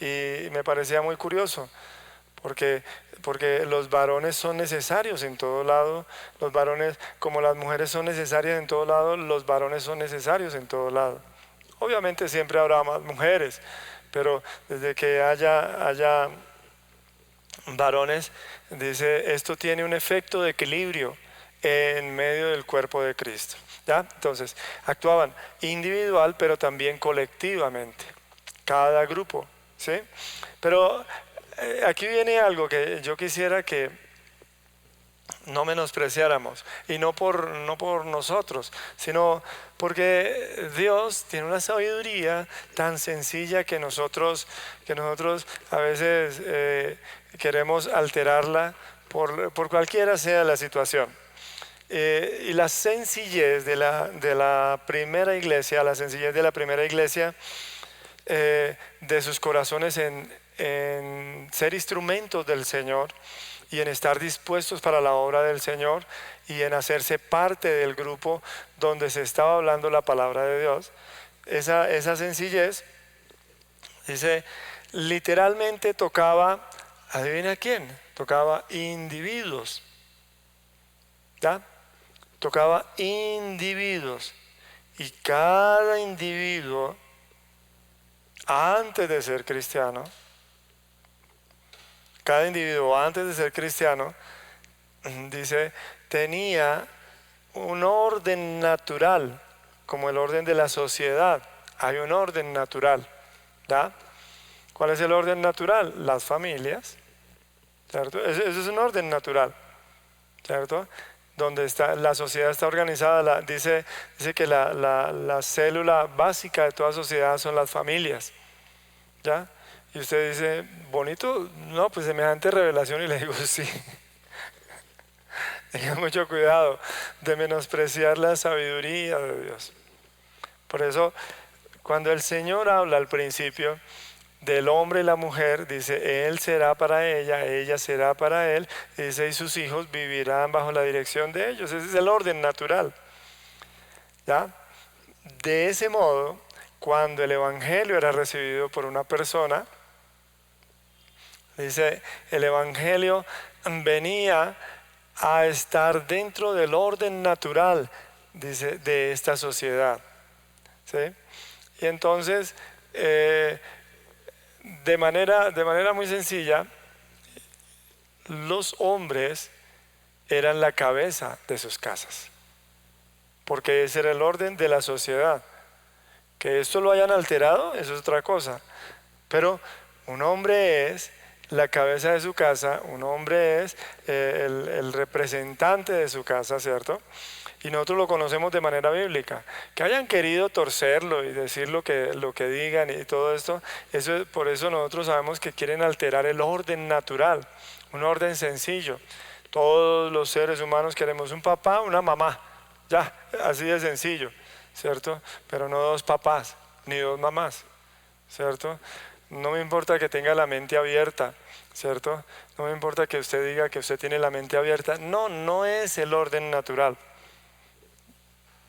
y me parecía muy curioso, porque los varones son necesarios en todo lado. Los varones, como las mujeres son necesarias en todo lado, los varones son necesarios en todo lado. Obviamente siempre habrá más mujeres, pero desde que haya varones, dice, esto tiene un efecto de equilibrio en medio del cuerpo de Cristo. ¿Ya? Entonces, actuaban individual, pero también colectivamente, cada grupo, ¿sí? Pero aquí viene algo que yo quisiera que no menospreciáramos, y no por nosotros, sino porque Dios tiene una sabiduría tan sencilla que nosotros a veces queremos alterarla por cualquiera sea la situación. Y la sencillez de la primera iglesia, de sus corazones en ser instrumentos del Señor y en estar dispuestos para la obra del Señor y en hacerse parte del grupo donde se estaba hablando la palabra de Dios. Esa sencillez, dice, literalmente tocaba, ¿adivina quién? Tocaba individuos. ¿Ya? Tocaba individuos. Y cada individuo, antes de ser cristiano, dice, tenía un orden natural, como el orden de la sociedad. Hay un orden natural, ¿ya? ¿Cuál es el orden natural? Las familias, ¿cierto? Eso es un orden natural, ¿cierto? Donde la sociedad está organizada, dice que la célula básica de toda sociedad son las familias, ¿ya? Y usted dice, bonito, no, pues semejante revelación, y le digo, sí. Tenga mucho cuidado de menospreciar la sabiduría de Dios. Por eso, cuando el Señor habla al principio del hombre y la mujer, dice, él será para ella será para él, dice, y sus hijos vivirán bajo la dirección de ellos. Ese es el orden natural, ¿ya? De ese modo, cuando el Evangelio era recibido por una persona, dice, el Evangelio venía a estar dentro del orden natural, dice, de esta sociedad, ¿sí? Y entonces, de manera muy sencilla, los hombres eran la cabeza de sus casas, porque ese era el orden de la sociedad. Que esto lo hayan alterado, eso es otra cosa, pero un hombre es la cabeza de su casa, un hombre es el representante de su casa, ¿cierto? Y nosotros lo conocemos de manera bíblica. Que hayan querido torcerlo y decir lo que digan y todo esto, por eso nosotros sabemos que quieren alterar el orden natural, un orden sencillo. Todos los seres humanos queremos un papá, una mamá, ya, así de sencillo, ¿cierto? Pero no dos papás, ni dos mamás, ¿cierto? No me importa que tenga la mente abierta, ¿cierto? No me importa que usted diga que usted tiene la mente abierta. No, no es el orden natural.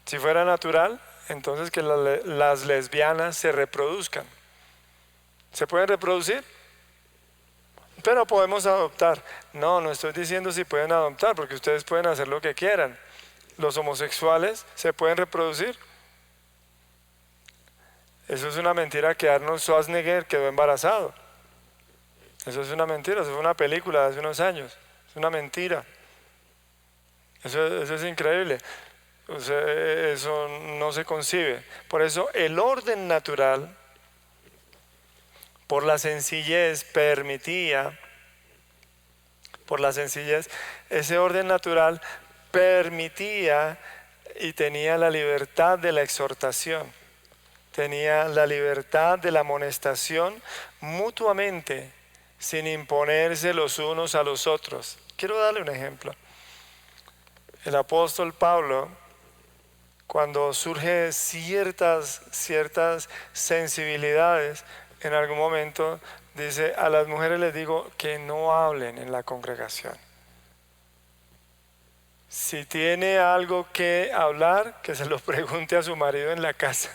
Si fuera natural, entonces que las lesbianas se reproduzcan. ¿Se pueden reproducir? Pero podemos adoptar. No, no estoy diciendo si pueden adoptar, porque ustedes pueden hacer lo que quieran. ¿Los homosexuales se pueden reproducir? Eso es una mentira que Arnold Schwarzenegger quedó embarazado. Eso es una mentira, eso fue una película de hace unos años. Es una mentira. Eso es increíble. O sea, eso no se concibe. Por eso el orden natural, por la sencillez, ese orden natural permitía y tenía la libertad de la exhortación, tenía la libertad de la amonestación mutuamente, sin imponerse los unos a los otros. Quiero darle un ejemplo. El apóstol Pablo, cuando surge ciertas sensibilidades, en algún momento dice, a las mujeres les digo que no hablen en la congregación. Si tiene algo que hablar, que se lo pregunte a su marido en la casa.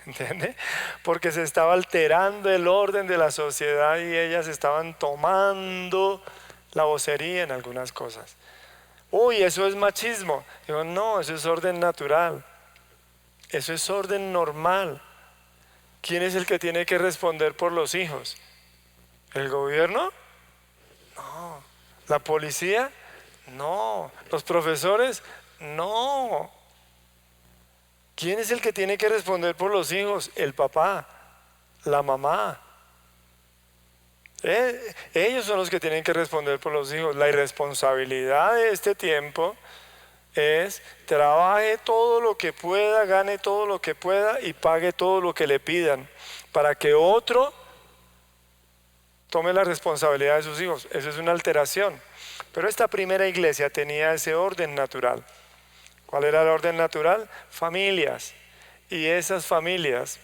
¿Entiende? Porque se estaba alterando el orden de la sociedad y ellas estaban tomando la vocería en algunas cosas. Uy, eso es machismo. Digo, no, eso es orden natural. Eso es orden normal. ¿Quién es el que tiene que responder por los hijos? ¿El gobierno? No. ¿La policía? No. ¿Los profesores? No. ¿Quién es el que tiene que responder por los hijos? El papá, la mamá. Ellos son los que tienen que responder por los hijos. La irresponsabilidad de este tiempo es trabaje todo lo que pueda, gane todo lo que pueda y pague todo lo que le pidan para que otro tome la responsabilidad de sus hijos. Eso es una alteración. Pero esta primera iglesia tenía ese orden natural. ¿Cuál era el orden natural? Familias. Y esas familias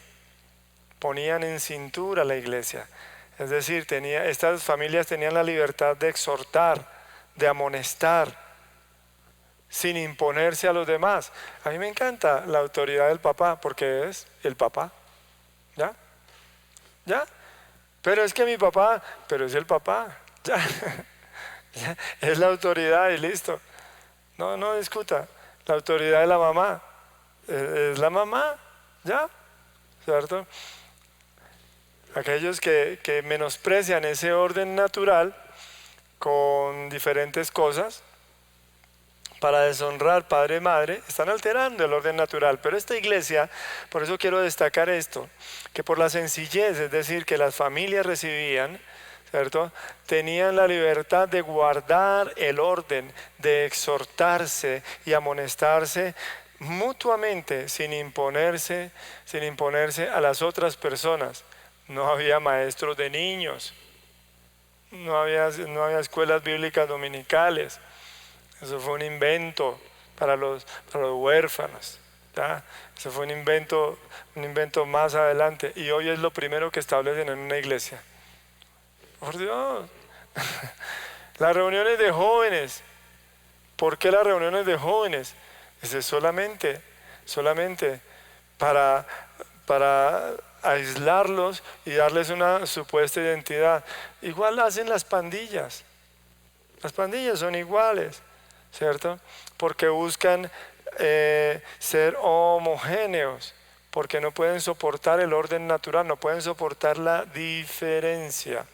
ponían en cintura la iglesia. Es decir, estas familias tenían la libertad de exhortar, de amonestar, sin imponerse a los demás. A mí me encanta la autoridad del papá, porque es el papá. ¿Ya? ¿Ya? Pero es que mi papá, pero es el papá. ¿Ya? ¿Ya? Es la autoridad y listo. No discuta. La autoridad de la mamá. Es la mamá. ¿Ya? ¿Cierto? Aquellos que menosprecian ese orden natural con diferentes cosas para deshonrar padre y madre, están alterando el orden natural. Pero esta iglesia, por eso quiero destacar esto, que por la sencillez, es decir, que las familias recibían, ¿cierto?, tenían la libertad de guardar el orden, de exhortarse y amonestarse mutuamente, sin imponerse a las otras personas. No había maestros de niños, no había escuelas bíblicas dominicales. Eso fue un invento para los huérfanos, ¿tá? Eso fue un invento más adelante, y hoy es lo primero que establecen en una iglesia. Por Dios. Las reuniones de jóvenes. ¿Por qué las reuniones de jóvenes? Es solamente para aislarlos y darles una supuesta identidad. Igual hacen las pandillas. Las pandillas son iguales, ¿cierto? Porque buscan ser homogéneos, porque no pueden soportar el orden natural, no pueden soportar la diferencia.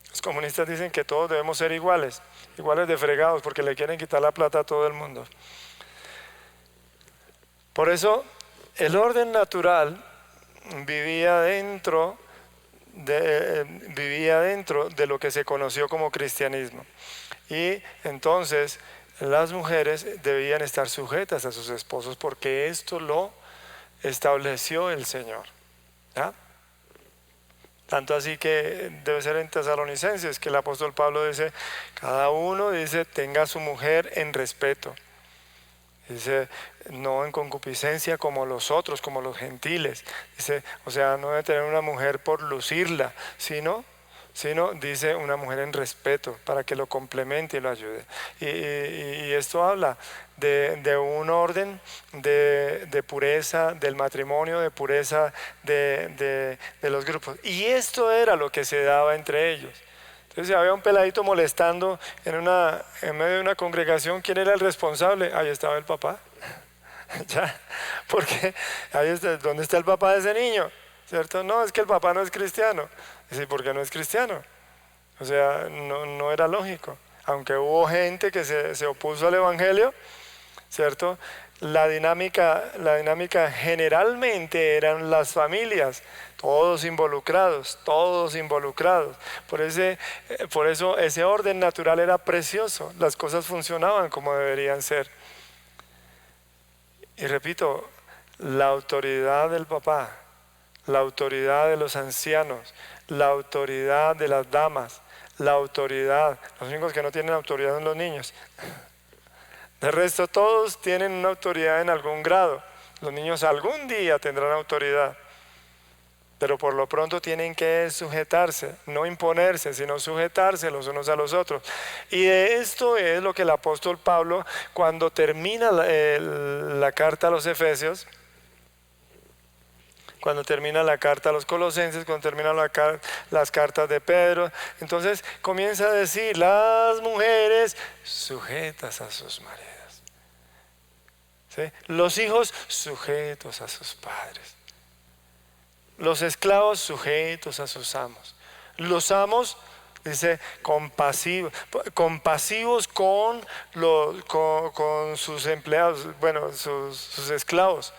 Los comunistas dicen que todos debemos ser iguales de fregados, porque le quieren quitar la plata a todo el mundo. Por eso el orden natural vivía dentro de lo que se conoció como cristianismo. Y entonces las mujeres debían estar sujetas a sus esposos porque esto lo estableció el Señor. ¿Ya? Tanto así que debe ser en Tesalonicenses que el apóstol Pablo dice, cada uno dice tenga a su mujer en respeto. Dice, no en concupiscencia como los otros, como los gentiles. Dice, o sea, no debe tener una mujer por lucirla, sino dice una mujer en respeto para que lo complemente y lo ayude. Y esto habla de un orden de pureza del matrimonio, de pureza de los grupos. Y esto era lo que se daba entre ellos. Entonces, si había un peladito molestando en medio de una congregación, ¿quién era el responsable? Ahí estaba el papá. ¿Ya? Porque ahí está, ¿dónde está el papá de ese niño? ¿Cierto? No, es que el papá no es cristiano. Sí, ¿por qué no es cristiano? O sea, no era lógico. Aunque hubo gente que se opuso al evangelio, ¿cierto? La dinámica generalmente eran las familias, todos involucrados. Por eso ese orden natural era precioso, las cosas funcionaban como deberían ser. Y repito, la autoridad del papá, la autoridad de los ancianos, la autoridad de las damas, los únicos que no tienen autoridad son los niños. De resto todos tienen una autoridad en algún grado. Los niños algún día tendrán autoridad, pero por lo pronto tienen que sujetarse, no imponerse, sino sujetarse los unos a los otros. Y de esto es lo que el apóstol Pablo, cuando termina la carta a los Efesios, cuando termina la carta a los Colosenses, cuando termina las cartas de Pedro, entonces comienza a decir, las mujeres sujetas a sus maridos. ¿Sí? Los hijos sujetos a sus padres. Los esclavos sujetos a sus amos. Los amos, dice, compasivos con sus empleados, bueno, sus esclavos,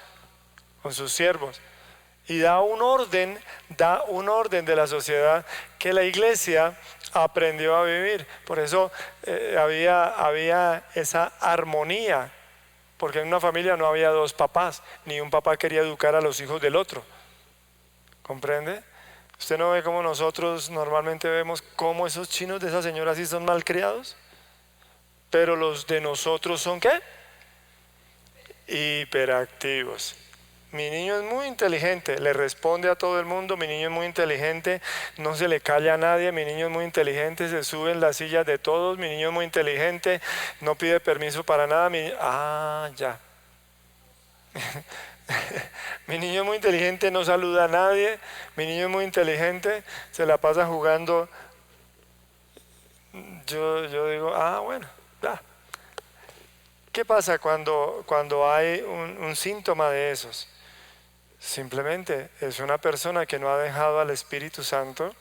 con sus siervos. Y da un orden de la sociedad que la iglesia aprendió a vivir. Por eso había esa armonía. Porque en una familia no había dos papás, ni un papá quería educar a los hijos del otro. ¿Comprende? Usted no ve cómo nosotros normalmente vemos cómo esos chinos de esa señora sí son malcriados, pero los de nosotros son ¿qué? Hiperactivos. Mi niño es muy inteligente, le responde a todo el mundo, mi niño es muy inteligente, no se le calla a nadie, mi niño es muy inteligente, se sube en las sillas de todos, mi niño es muy inteligente, no pide permiso para nada, ya. Mi niño es muy inteligente, no saluda a nadie, mi niño es muy inteligente, se la pasa jugando. Yo digo, bueno, ya. ¿Qué pasa cuando hay un síntoma de esos? Simplemente es una persona que no ha dejado al Espíritu Santo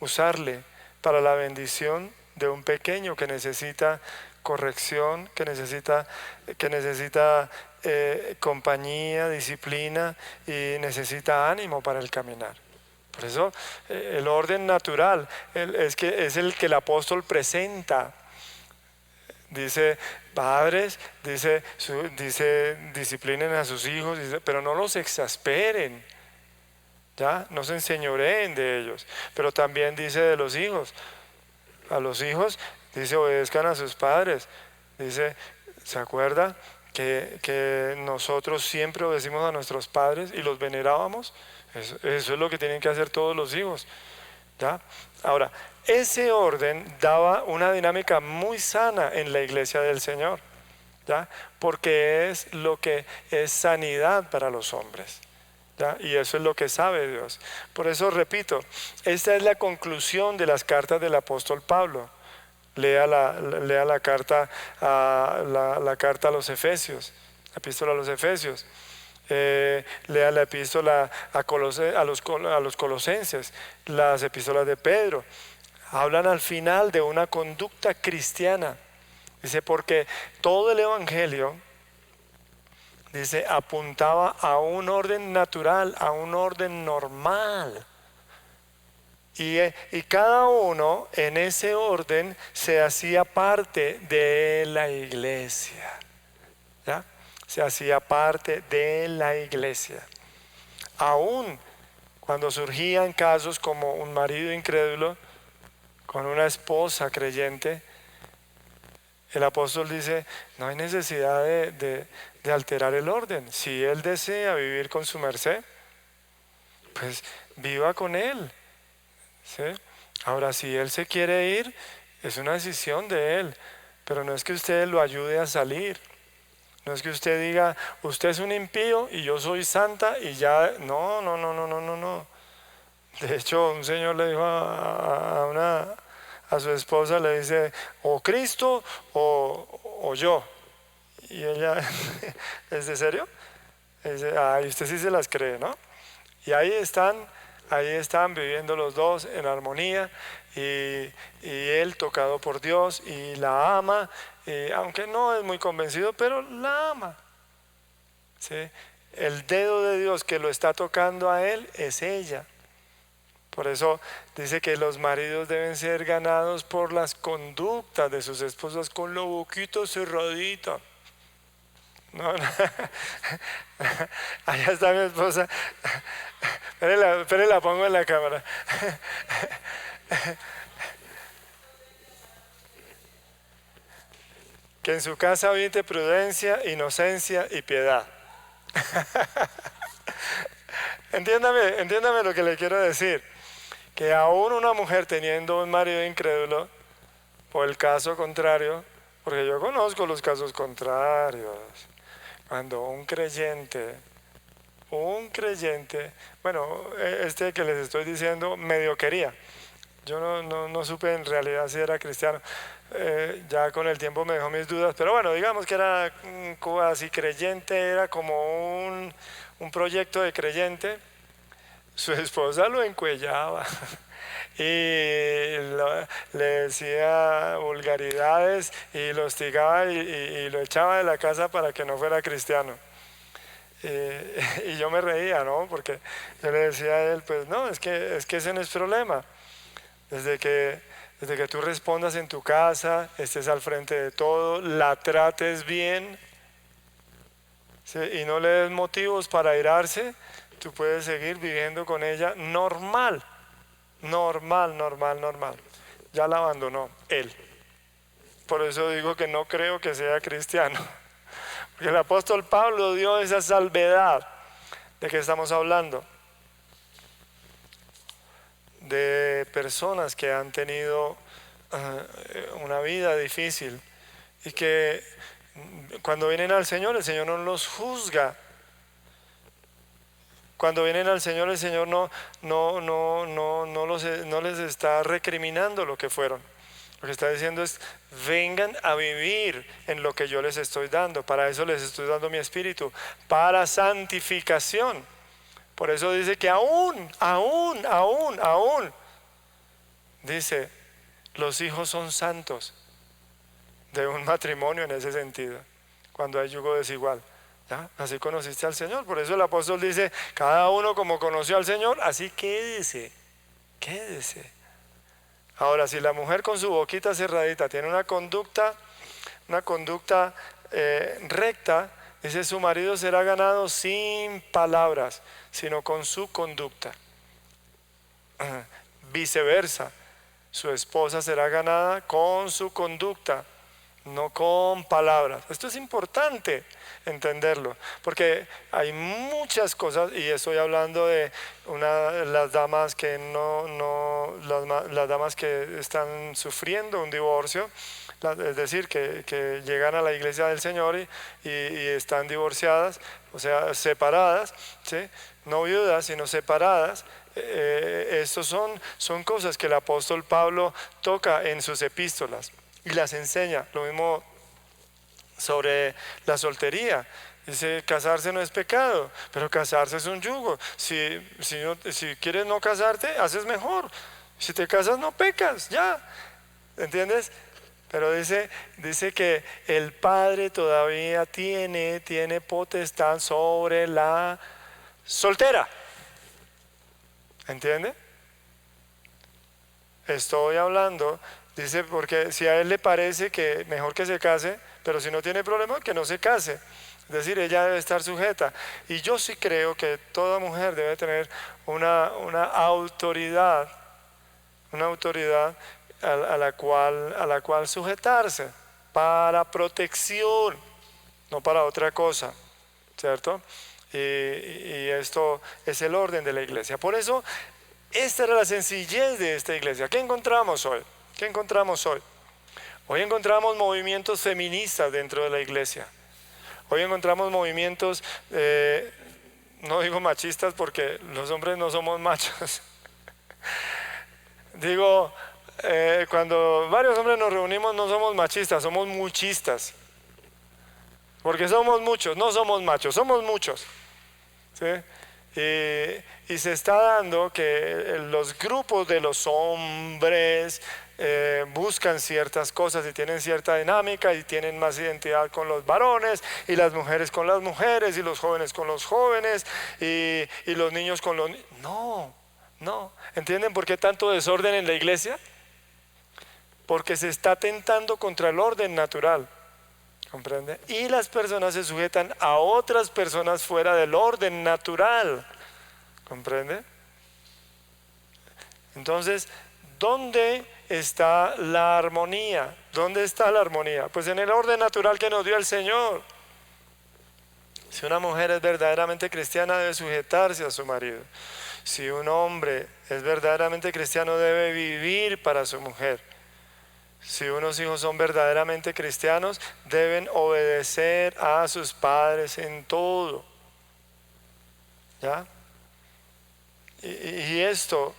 usarle para la bendición de un pequeño que necesita corrección, que necesita compañía, disciplina y necesita ánimo para el caminar. Por eso el orden natural es el que el apóstol presenta. Dice, padres, dice, disciplinen a sus hijos, pero no los exasperen, ¿ya? No se enseñoreen de ellos. Pero también dice de los hijos, a los hijos, dice, obedezcan a sus padres. Dice, ¿se acuerda que nosotros siempre obedecimos a nuestros padres y los venerábamos? Eso es lo que tienen que hacer todos los hijos, ¿ya? Ahora, ese orden daba una dinámica muy sana en la iglesia del Señor, ¿ya? Porque es lo que es sanidad para los hombres, ¿ya? Y eso es lo que sabe Dios. Por eso repito, esta es la conclusión de las cartas del apóstol Pablo. Lea la carta a los Efesios, la epístola a los Efesios. Lea la epístola a los Colosenses, las epístolas de Pedro. Hablan al final de una conducta cristiana. Dice, porque todo el evangelio, dice, apuntaba a un orden natural, a un orden normal. Y cada uno en ese orden se hacía parte de la iglesia. ¿Ya? Se hacía parte de la iglesia. Aún cuando surgían casos como un marido incrédulo con una esposa creyente, el apóstol dice, no hay necesidad de alterar el orden. Si él desea vivir con su merced, pues viva con él. ¿Sí? Ahora, si él se quiere ir, es una decisión de él, pero no es que usted lo ayude a salir. No es que usted diga, usted es un impío y yo soy santa y ya, no, no, no, no, no, no, no. De hecho, un señor le dijo a su esposa, le dice, o Cristo o yo. Y ella, ¿es de serio? Dice, ay, usted sí se las cree, ¿no? Y ahí están viviendo los dos en armonía y él tocado por Dios y la ama, aunque no es muy convencido, pero la ama. ¿Sí? El dedo de Dios que lo está tocando a él es ella. Por eso dice que los maridos deben ser ganados por las conductas de sus esposas con la boquita cerradita. No, no. Allá está mi esposa. Espere, la pongo en la cámara. Que en su casa habite prudencia, inocencia y piedad. Entiéndame lo que le quiero decir. Que aún una mujer teniendo un marido incrédulo, por el caso contrario, porque yo conozco los casos contrarios, cuando un creyente, bueno, este que les estoy diciendo medio quería, yo no supe en realidad si era cristiano, ya con el tiempo me dejó mis dudas, pero bueno, digamos que era cuasi creyente, era como un proyecto de creyente. Su esposa lo encuellaba y le decía vulgaridades y lo hostigaba y lo echaba de la casa para que no fuera cristiano. Y yo me reía, ¿no? Porque yo le decía a él, pues no, es que ese no es problema. Desde que tú respondas en tu casa, estés al frente de todo, la trates bien, ¿sí? Y no le des motivos para airarse, tú puedes seguir viviendo con ella normal. Ya la abandonó él. Por eso digo que no creo que sea cristiano. Porque el apóstol Pablo dio esa salvedad. ¿De qué estamos hablando? De personas que han tenido una vida difícil y que cuando vienen al Señor, el Señor no los juzga. Cuando vienen al Señor, el Señor no les está recriminando lo que fueron. Lo que está diciendo es, vengan a vivir en lo que yo les estoy dando. Para eso les estoy dando mi espíritu, para santificación. Por eso dice que aún, dice, los hijos son santos de un matrimonio en ese sentido, cuando hay yugo desigual. ¿Ya? Así conociste al Señor. Por eso el apóstol dice, cada uno como conoció al Señor, así quédese. Ahora, si la mujer con su boquita cerradita tiene una conducta recta, dice, su marido será ganado sin palabras, sino con su conducta. Viceversa, su esposa será ganada con su conducta, no con palabras. Esto es importante entenderlo, porque hay muchas cosas, y estoy hablando de las damas que las damas que están sufriendo un divorcio, es decir, que llegan a la iglesia del Señor y están divorciadas, o sea, separadas, ¿sí? No viudas, sino separadas. Estos son cosas que el apóstol Pablo toca en sus epístolas y las enseña. Lo mismo sobre la soltería. Dice, casarse no es pecado, pero casarse es un yugo. Si quieres no casarte, haces mejor. Si te casas no pecas, ya. ¿Entiendes? Pero dice que el Padre todavía tiene potestad sobre la soltera. ¿Entiende? estoy hablando, dice, porque si a él le parece que mejor que se case, pero si no tiene problema, que no se case. Es decir, ella debe estar sujeta. Y yo sí creo que toda mujer debe tener una autoridad a la cual sujetarse para protección, no para otra cosa, ¿cierto? Y esto es el orden de la iglesia. Por eso, esta era la sencillez de esta iglesia. ¿Qué encontramos hoy? ¿Qué encontramos hoy? Hoy encontramos movimientos feministas dentro de la iglesia. Hoy encontramos movimientos, no digo machistas porque los hombres no somos machos. Digo, cuando varios hombres nos reunimos no somos machistas, somos muchistas. Porque somos muchos, no somos machos, somos muchos. ¿Sí? Y se está dando que los grupos de los hombres buscan ciertas cosas y tienen cierta dinámica y tienen más identidad con los varones y las mujeres con las mujeres y los jóvenes con los jóvenes y los niños con los niños. No. ¿Entienden por qué tanto desorden en la iglesia? Porque se está atentando contra el orden natural. ¿Comprende? Y las personas se sujetan a otras personas fuera del orden natural. ¿Comprende? Entonces, ¿dónde está la armonía? ¿Dónde está la armonía? Pues en el orden natural que nos dio el Señor. Si una mujer es verdaderamente cristiana, debe sujetarse a su marido. Si un hombre es verdaderamente cristiano, debe vivir para su mujer. Si unos hijos son verdaderamente cristianos, deben obedecer a sus padres en todo. ¿Ya? Y esto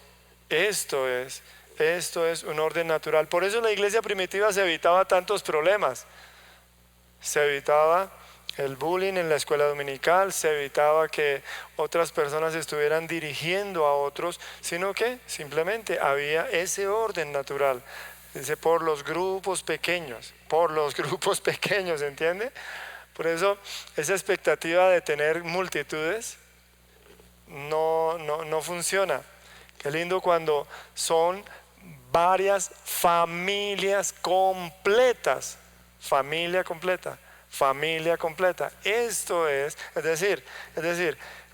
es un orden natural. Por eso en la iglesia primitiva se evitaba tantos problemas. Se evitaba el bullying en la escuela dominical, se evitaba que otras personas estuvieran dirigiendo a otros, sino que simplemente había ese orden natural. Dice, por los grupos pequeños, ¿entiende? Por eso esa expectativa de tener multitudes no funciona. Qué lindo cuando son varias familias completas, familia completa. Esto es decir,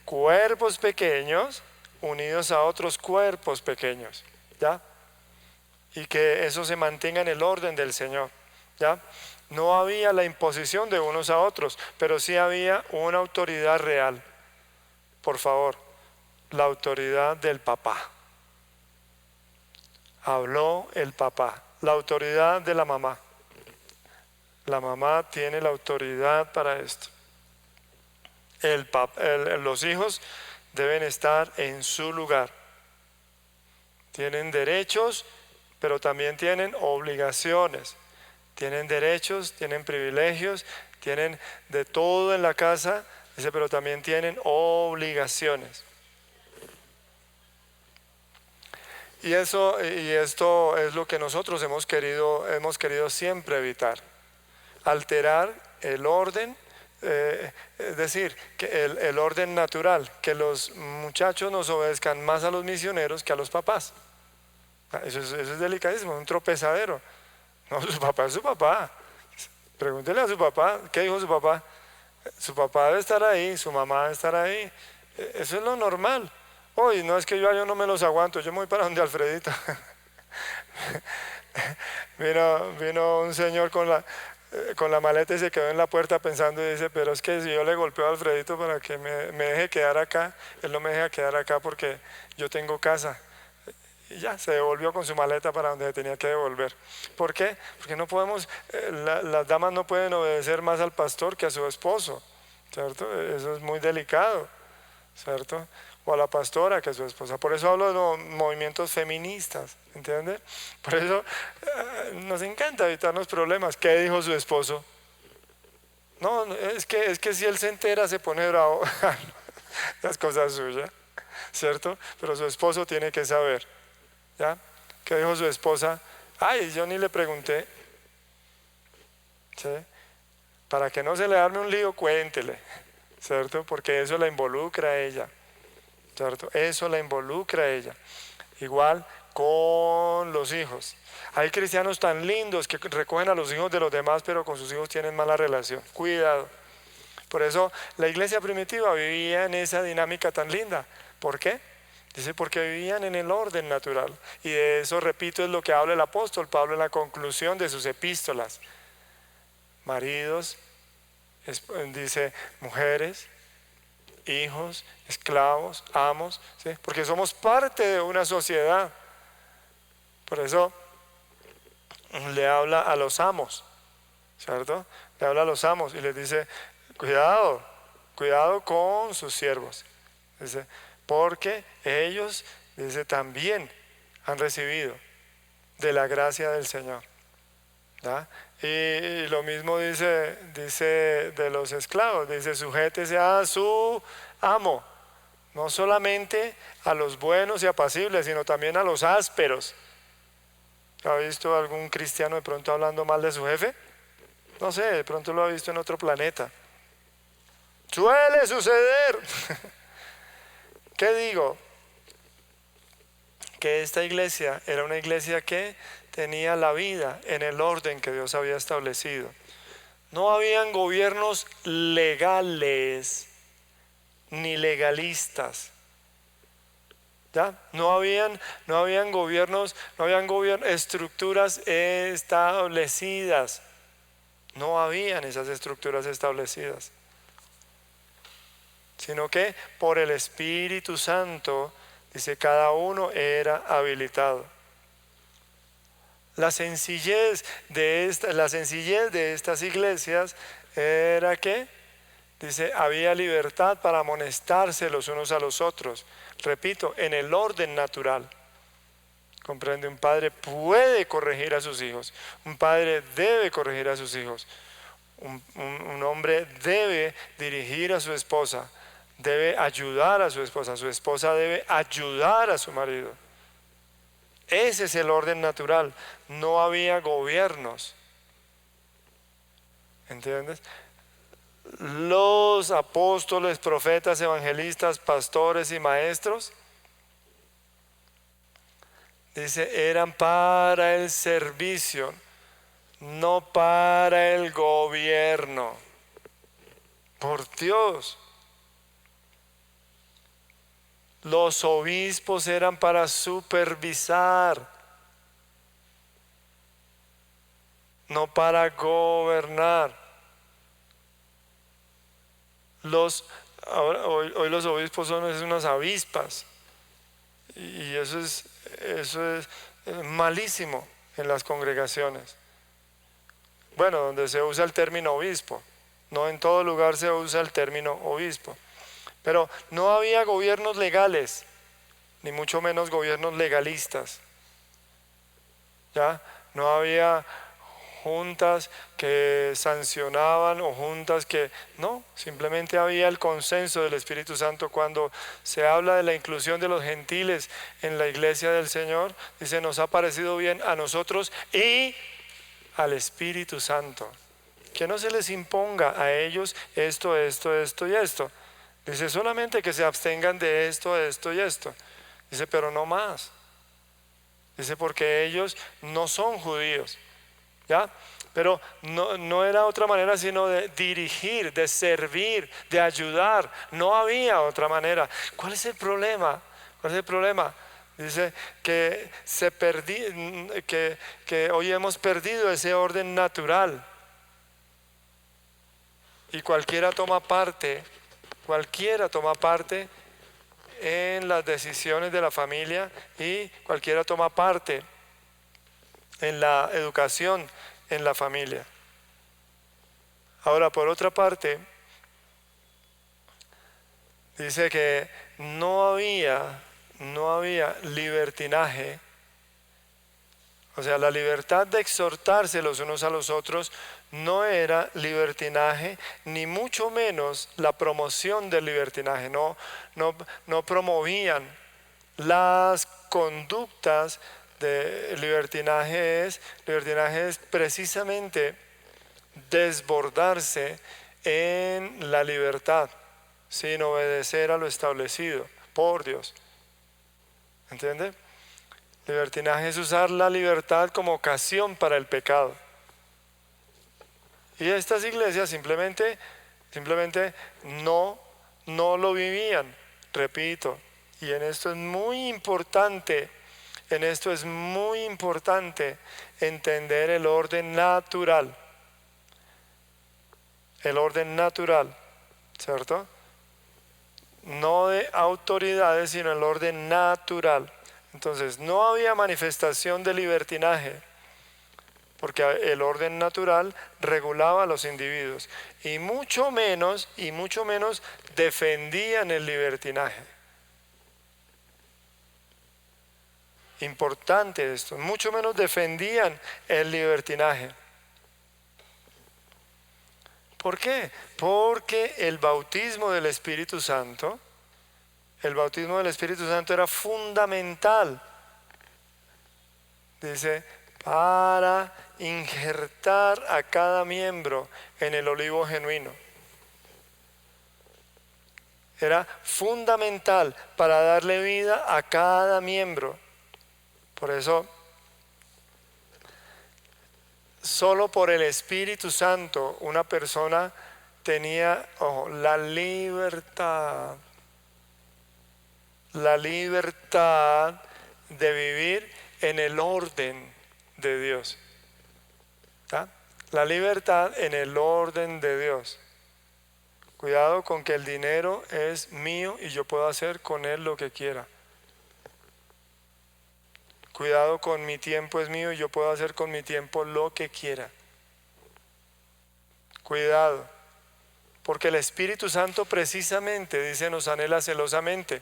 cuerpos pequeños unidos a otros cuerpos pequeños, ¿ya? Y que eso se mantenga en el orden del Señor, ¿ya? No había la imposición de unos a otros, pero sí había una autoridad real. Por favor, la autoridad del papá. Habló el papá, la autoridad de la mamá. La mamá tiene la autoridad para esto. Los hijos deben estar en su lugar. Tienen derechos, pero también tienen obligaciones. Tienen derechos, tienen privilegios, tienen de todo en la casa, dice, pero también tienen obligaciones. Y esto es lo que nosotros hemos querido siempre evitar. Alterar el orden, es decir, que el orden natural, que los muchachos nos obedezcan más a los misioneros que a los papás. Eso es delicadísimo, un tropezadero. No, su papá es su papá. Pregúntele a su papá, ¿qué dijo su papá? Su papá debe estar ahí, su mamá debe estar ahí. Eso es lo normal. Hoy no es que yo no me los aguanto, yo me voy para donde Alfredito. Vino un señor con la maleta y se quedó en la puerta pensando y dice, pero es que si yo le golpeo a Alfredito para que me deje quedar acá, él no me deja quedar acá porque yo tengo casa. Y ya, se devolvió con su maleta para donde tenía que devolver. ¿Por qué? Porque no podemos, las damas no pueden obedecer más al pastor que a su esposo, ¿cierto? Eso es muy delicado, ¿cierto? O a la pastora que a su esposa. Por eso hablo de los movimientos feministas, ¿entiende? Por eso nos encanta evitarnos problemas. ¿Qué dijo su esposo? No, es que si él se entera se pone bravo. Las cosas suyas, ¿cierto? Pero su esposo tiene que saber. ¿Ya? ¿Qué dijo su esposa? Ay, yo ni le pregunté. ¿Sí? Para que no se le arme un lío, cuéntele, ¿cierto? Porque eso la involucra a ella, ¿cierto? Eso la involucra a ella. Igual con los hijos. Hay cristianos tan lindos que recogen a los hijos de los demás, pero con sus hijos tienen mala relación. Cuidado. Por eso la iglesia primitiva vivía en esa dinámica tan linda. ¿Por qué? Dice, porque vivían en el orden natural. Y de eso, repito, es lo que habla el apóstol Pablo en la conclusión de sus epístolas. Maridos, dice, mujeres, hijos, esclavos, amos, ¿sí? Porque somos parte de una sociedad. Por eso le habla a los amos, ¿cierto? Le habla a los amos y les dice, cuidado con sus siervos. Dice, porque ellos, dice, también han recibido de la gracia del Señor. ¿Da? Y lo mismo dice de los esclavos, dice, sujétese a su amo, no solamente a los buenos y apacibles, sino también a los ásperos. ¿Ha visto algún cristiano de pronto hablando mal de su jefe? No sé, de pronto lo ha visto en otro planeta. Suele suceder. ¿Qué digo? Que esta iglesia era una iglesia que tenía la vida en el orden que Dios había establecido. No habían gobiernos legales ni legalistas. ¿Ya? No habían gobiernos, estructuras establecidas. No habían esas estructuras establecidas. Sino que por el Espíritu Santo, dice, cada uno era habilitado. La sencillez de estas iglesias era que, dice, había libertad para amonestarse los unos a los otros. Repito, en el orden natural. Comprende, un padre puede corregir a sus hijos, un padre debe corregir a sus hijos, un hombre debe dirigir a su esposa, debe ayudar a su esposa debe ayudar a su marido. Ese es el orden natural. No había gobiernos. ¿Entiendes? Los apóstoles, profetas, evangelistas, pastores y maestros, dice, eran para el servicio, no para el gobierno. Por Dios. Los obispos eran para supervisar, no para gobernar. Hoy los obispos son unas avispas, y eso es malísimo en las congregaciones. Bueno, donde se usa el término obispo, no en todo lugar se usa el término obispo. Pero no había gobiernos legales, ni mucho menos gobiernos legalistas. ¿Ya? No había juntas que sancionaban o juntas que... No, simplemente había el consenso del Espíritu Santo. Cuando se habla de la inclusión de los gentiles en la iglesia del Señor, dice, nos ha parecido bien a nosotros y al Espíritu Santo. Que no se les imponga a ellos esto y esto. Dice, solamente que se abstengan de esto y esto. Dice, pero no más. Dice, porque ellos no son judíos. ¿Ya? Pero no era otra manera sino de dirigir, de servir, de ayudar. No había otra manera. ¿Cuál es el problema? Dice que que hoy hemos perdido ese orden natural. Y cualquiera toma parte en las decisiones de la familia, y cualquiera toma parte en la educación en la familia. Ahora, por otra parte, dice que no había libertinaje. O sea, la libertad de exhortarse los unos a los otros no era libertinaje, ni mucho menos la promoción del libertinaje. No promovían las conductas de libertinaje. Libertinaje es precisamente desbordarse en la libertad sin obedecer a lo establecido por Dios. ¿Entiende? Libertinaje es usar la libertad como ocasión para el pecado. Y estas iglesias simplemente no lo vivían, repito. Y en esto es muy importante, entender el orden natural. El orden natural, ¿cierto? No de autoridades, sino el orden natural. Entonces, no había manifestación de libertinaje, porque el orden natural regulaba a los individuos, y mucho menos defendían el libertinaje. Importante esto, mucho menos defendían el libertinaje. ¿Por qué? Porque el bautismo del Espíritu Santo era fundamental. Dice, para injertar a cada miembro en el olivo genuino. Era fundamental para darle vida a cada miembro. Por eso, solo por el Espíritu Santo una persona tenía, la libertad de vivir en el orden de Dios. ¿Tá? La libertad en el orden de Dios. Cuidado con que el dinero es mío y yo puedo hacer con él lo que quiera. Cuidado con mi tiempo es mío y yo puedo hacer con mi tiempo lo que quiera. Cuidado, porque el Espíritu Santo precisamente, dice, nos anhela celosamente.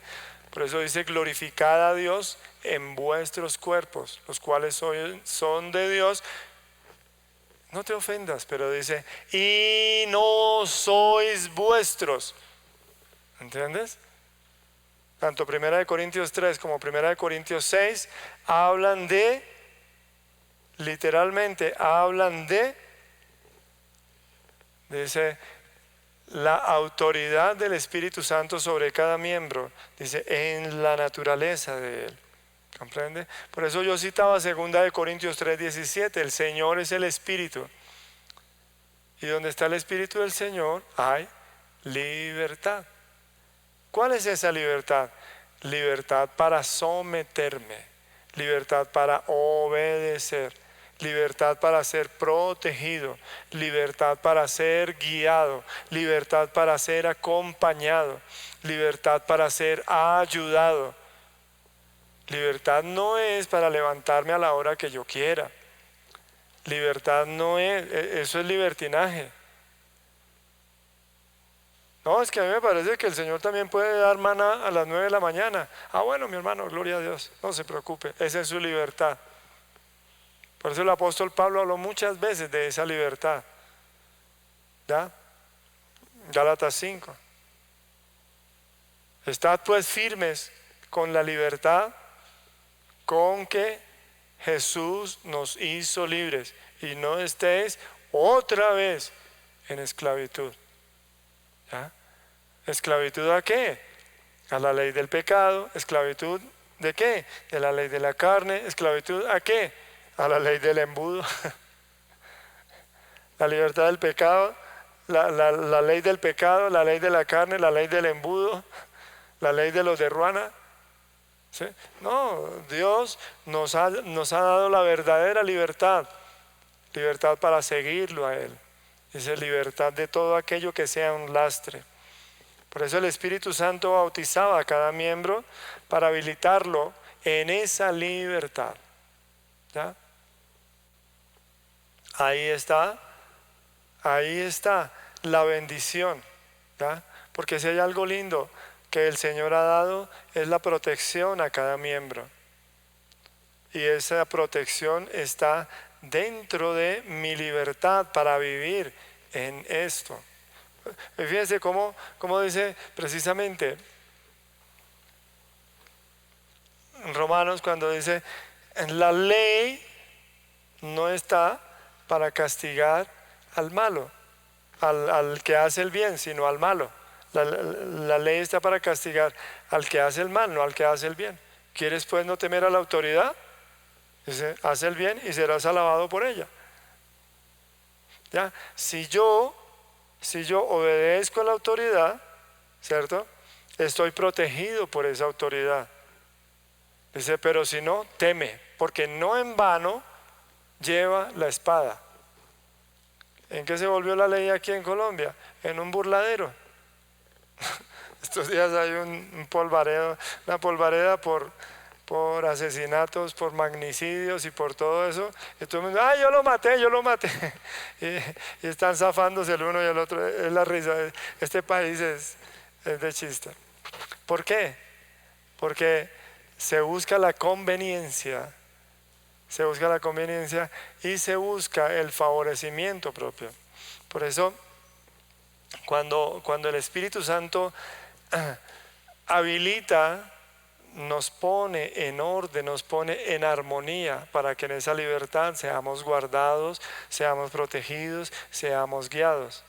Por eso dice, glorificad a Dios en vuestros cuerpos, los cuales son de Dios. No te ofendas, pero dice, y no sois vuestros. ¿Entiendes? Tanto 1 Corintios 3 como 1 Corintios 6 literalmente hablan de, dice, la autoridad del Espíritu Santo sobre cada miembro, dice, en la naturaleza de él. ¿Comprende? Por eso yo citaba 2 Corintios 3:17, el Señor es el Espíritu. Y donde está el Espíritu del Señor hay libertad. ¿Cuál es esa libertad? Libertad para someterme, libertad para obedecer, libertad para ser protegido, libertad para ser guiado, libertad para ser acompañado, libertad para ser ayudado. Libertad no es para levantarme a la hora que yo quiera. Libertad no es, eso es libertinaje. No, es que a mí me parece que el Señor también puede dar maná a las 9 de la mañana. Ah, bueno, mi hermano, gloria a Dios, no se preocupe, esa es su libertad. Por eso el apóstol Pablo habló muchas veces de esa libertad. ¿Ya? Gálatas 5. Estad pues firmes con la libertad con que Jesús nos hizo libres, y no estéis otra vez en esclavitud. ¿Ya? ¿Esclavitud a qué? A la ley del pecado. ¿Esclavitud de qué? De la ley de la carne. ¿Esclavitud a qué? A la ley del embudo. La libertad del pecado, la ley del pecado, la ley de la carne, la ley del embudo, la ley de los de Ruana. ¿Sí? No, Dios nos ha dado la verdadera libertad. Libertad para seguirlo a Él. Dice, libertad de todo aquello que sea un lastre. Por eso el Espíritu Santo bautizaba a cada miembro para habilitarlo en esa libertad. ¿Ya? Ahí está la bendición. ¿Ya? Porque si hay algo lindo que el Señor ha dado, es la protección a cada miembro. Y esa protección está dentro de mi libertad para vivir en esto. Fíjense cómo dice precisamente en Romanos, cuando dice, la ley no está para castigar al malo, al que hace el bien, sino al malo. La ley está para castigar al que hace el mal, no al que hace el bien. ¿Quieres pues no temer a la autoridad? Dice, haz el bien y serás alabado por ella. ¿Ya? Si yo obedezco a la autoridad, ¿cierto? Estoy protegido por esa autoridad. Dice, pero si no, teme, porque no en vano lleva la espada. ¿En qué se volvió la ley aquí en Colombia? En un burladero. Estos días hay un polvareda, una polvareda por asesinatos, por magnicidios y por todo eso. Y todo el mundo, ¡ay, yo lo maté! Y están zafándose el uno y el otro. Es la risa. Este país es de chiste. ¿Por qué? Porque se busca la conveniencia. Se busca la conveniencia y se busca el favorecimiento propio. Por eso, cuando el Espíritu Santo habilita, nos pone en orden, nos pone en armonía para que en esa libertad seamos guardados, seamos protegidos, seamos guiados.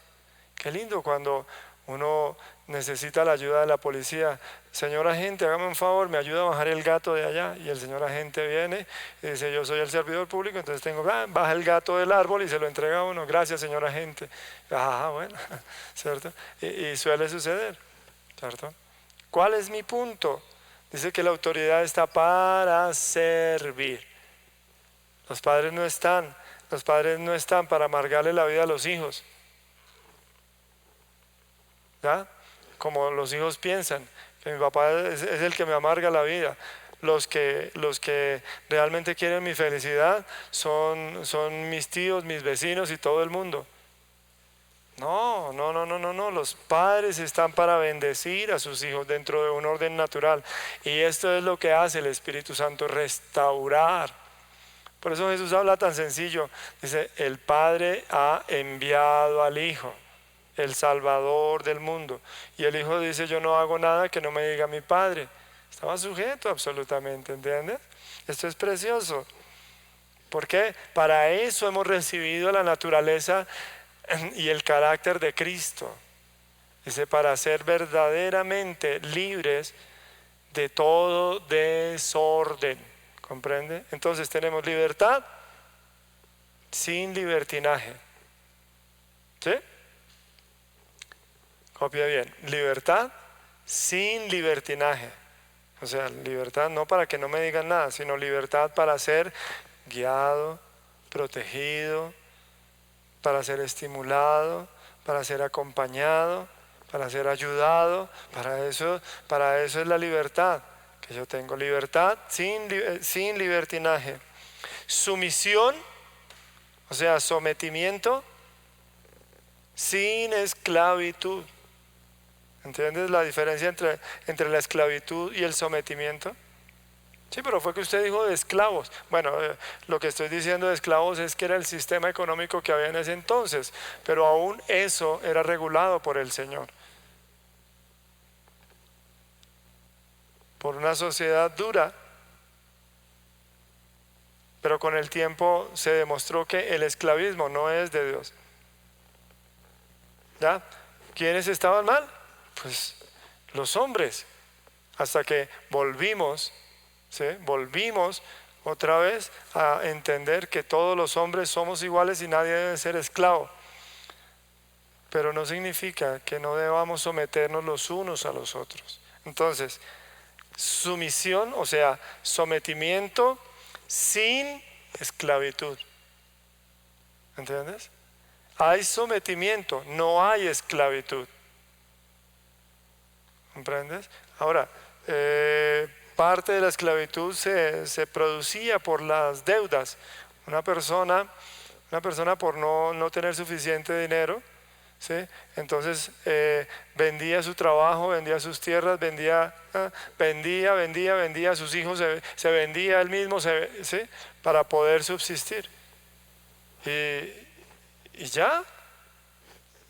Qué lindo cuando uno necesita la ayuda de la policía. Señor agente, hágame un favor, me ayuda a bajar el gato de allá. Y el señor agente viene y dice, yo soy el servidor público, entonces baja el gato del árbol y se lo entrega a uno. Gracias, señor agente. Bueno, ¿cierto? Y suele suceder, ¿cierto? ¿Cuál es mi punto? Dice que la autoridad está para servir. Los padres no están para amargarle la vida a los hijos. ¿Ya? Como los hijos piensan que mi papá es el que me amarga la vida. Los que realmente quieren mi felicidad son mis tíos, mis vecinos y todo el mundo. No. Los padres están para bendecir a sus hijos dentro de un orden natural. Y esto es lo que hace el Espíritu Santo, restaurar. Por eso Jesús habla tan sencillo. Dice, el Padre ha enviado al Hijo, el Salvador del mundo. Y el Hijo dice, yo no hago nada que no me diga mi Padre. Estaba sujeto absolutamente, ¿entiendes? Esto es precioso. ¿Por qué? Para eso hemos recibido la naturaleza y el carácter de Cristo. Dice, para ser verdaderamente libres de todo desorden. ¿Comprende? Entonces tenemos libertad sin libertinaje. ¿Sí? Copia bien. Libertad sin libertinaje. O sea, libertad no para que no me digan nada, sino libertad para ser guiado, protegido, para ser estimulado, para ser acompañado, para ser ayudado. Para eso es la libertad que yo tengo. Libertad sin libertinaje. Sumisión, o sea, sometimiento sin esclavitud. ¿Entiendes la diferencia entre la esclavitud y el sometimiento? Sí, pero fue que usted dijo de esclavos. Bueno, lo que estoy diciendo de esclavos es que era el sistema económico que había en ese entonces, pero aún eso era regulado por el Señor. Por una sociedad dura. Pero con el tiempo se demostró que el esclavismo no es de Dios. ¿Ya? ¿Quiénes estaban mal? Pues los hombres. Hasta que volvimos, ¿sí? Volvimos otra vez a entender que todos los hombres somos iguales y nadie debe ser esclavo. Pero no significa que no debamos someternos los unos a los otros. Entonces, sumisión, o sea, sometimiento sin esclavitud. ¿Entiendes? Hay sometimiento, no hay esclavitud. ¿Comprendes? Ahora, parte de la esclavitud se producía por las deudas. Una persona por no tener suficiente dinero, ¿sí? Entonces vendía su trabajo, vendía sus tierras, vendía a sus hijos, se vendía él mismo, ¿sí? Para poder subsistir. Y ya,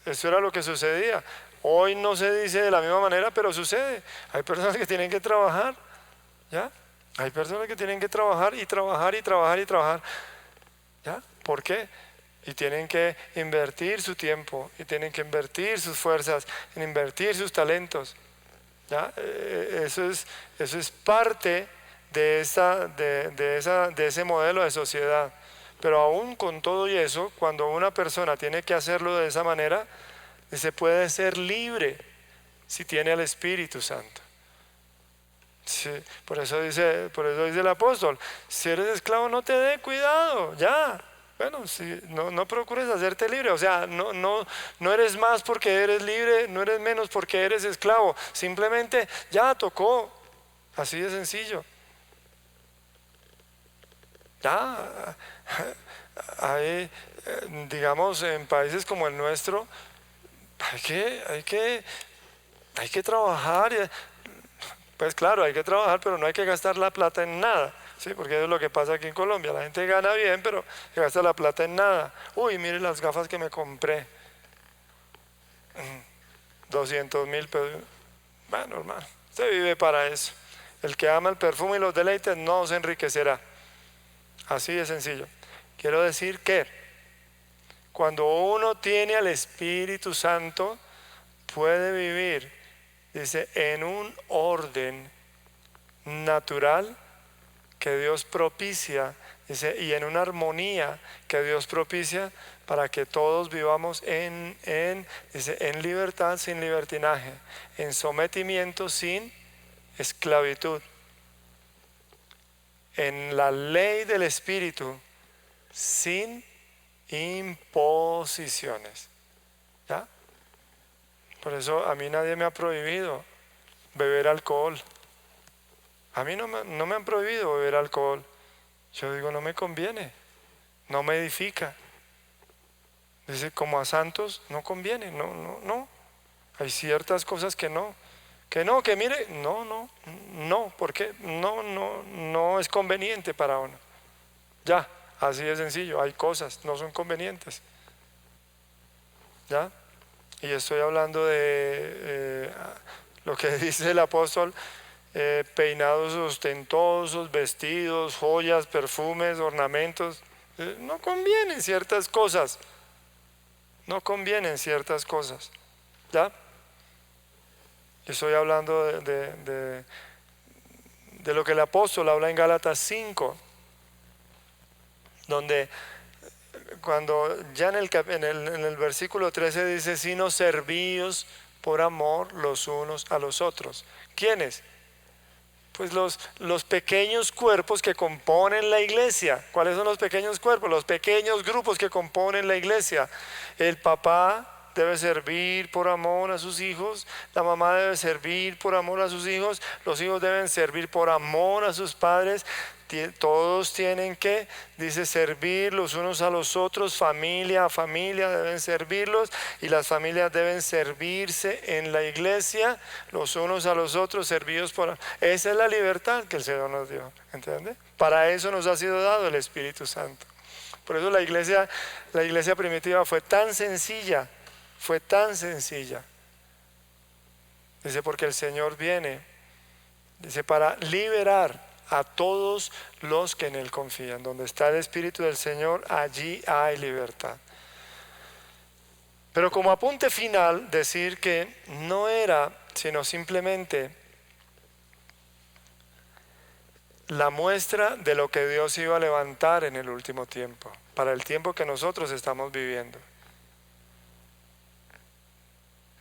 eso era lo que sucedía. Hoy no se dice de la misma manera, pero sucede. Hay personas que tienen que trabajar, ¿ya? Hay personas que tienen que trabajar y trabajar y trabajar y trabajar, ¿ya? ¿Por qué? Y tienen que invertir su tiempo, y tienen que invertir sus fuerzas, en invertir sus talentos, ¿ya? Eso es parte de ese modelo de sociedad. Pero aún con todo y eso, cuando una persona tiene que hacerlo de esa manera, se puede ser libre si tiene al Espíritu Santo. Sí, por eso dice el apóstol, si eres esclavo no te dé cuidado, ya. Bueno, si, no procures hacerte libre, o sea, no eres más porque eres libre, no eres menos porque eres esclavo, simplemente ya tocó, así de sencillo. Ya, hay, digamos, en países como el nuestro, hay que trabajar. Pues claro, hay que trabajar, pero no hay que gastar la plata en nada, ¿sí? Porque eso es lo que pasa aquí en Colombia. La gente gana bien, pero se gasta la plata en nada. Uy, mire las gafas que me compré. 200.000 pesos. Bueno, hermano, se vive para eso. El que ama el perfume y los deleites no se enriquecerá. Así de sencillo. Quiero decir que cuando uno tiene al Espíritu Santo, puede vivir, dice, en un orden natural que Dios propicia, dice, y en una armonía que Dios propicia para que todos vivamos dice, en libertad sin libertinaje, en sometimiento sin esclavitud, en la ley del Espíritu sin imposiciones. ¿Ya? Por eso a mí nadie me ha prohibido beber alcohol. A mí no me han prohibido beber alcohol. Yo digo, no me conviene, no me edifica. Dice, como a santos no conviene, no. Hay ciertas cosas que mire, no, porque no es conveniente para uno. Ya, así de sencillo, hay cosas, no son convenientes. ¿Ya? Y estoy hablando de lo que dice el apóstol, peinados ostentosos, vestidos, joyas, perfumes, ornamentos. No convienen ciertas cosas. No convienen ciertas cosas. ¿Ya? Estoy hablando de lo que el apóstol habla en Gálatas 5, donde cuando ya en el versículo 13 dice, sino servíos por amor los unos a los otros. ¿Quiénes? Pues los pequeños cuerpos que componen la iglesia. ¿Cuáles son los pequeños cuerpos? Los pequeños grupos que componen la iglesia. El papá debe servir por amor a sus hijos, la mamá debe servir por amor a sus hijos, los hijos deben servir por amor a sus padres. Todos tienen que, dice, servir los unos a los otros, familia a familia deben servirlos, y las familias deben servirse en la iglesia los unos a los otros, servidos por... Esa es la libertad que el Señor nos dio, ¿entiende? Para eso nos ha sido dado el Espíritu Santo. Por eso la iglesia primitiva fue tan sencilla. Dice, porque el Señor viene, dice, para liberar a todos los que en Él confían. Donde está el Espíritu del Señor, allí hay libertad. Pero como apunte final, decir que no era sino simplemente la muestra de lo que Dios iba a levantar en el último tiempo, para el tiempo que nosotros estamos viviendo.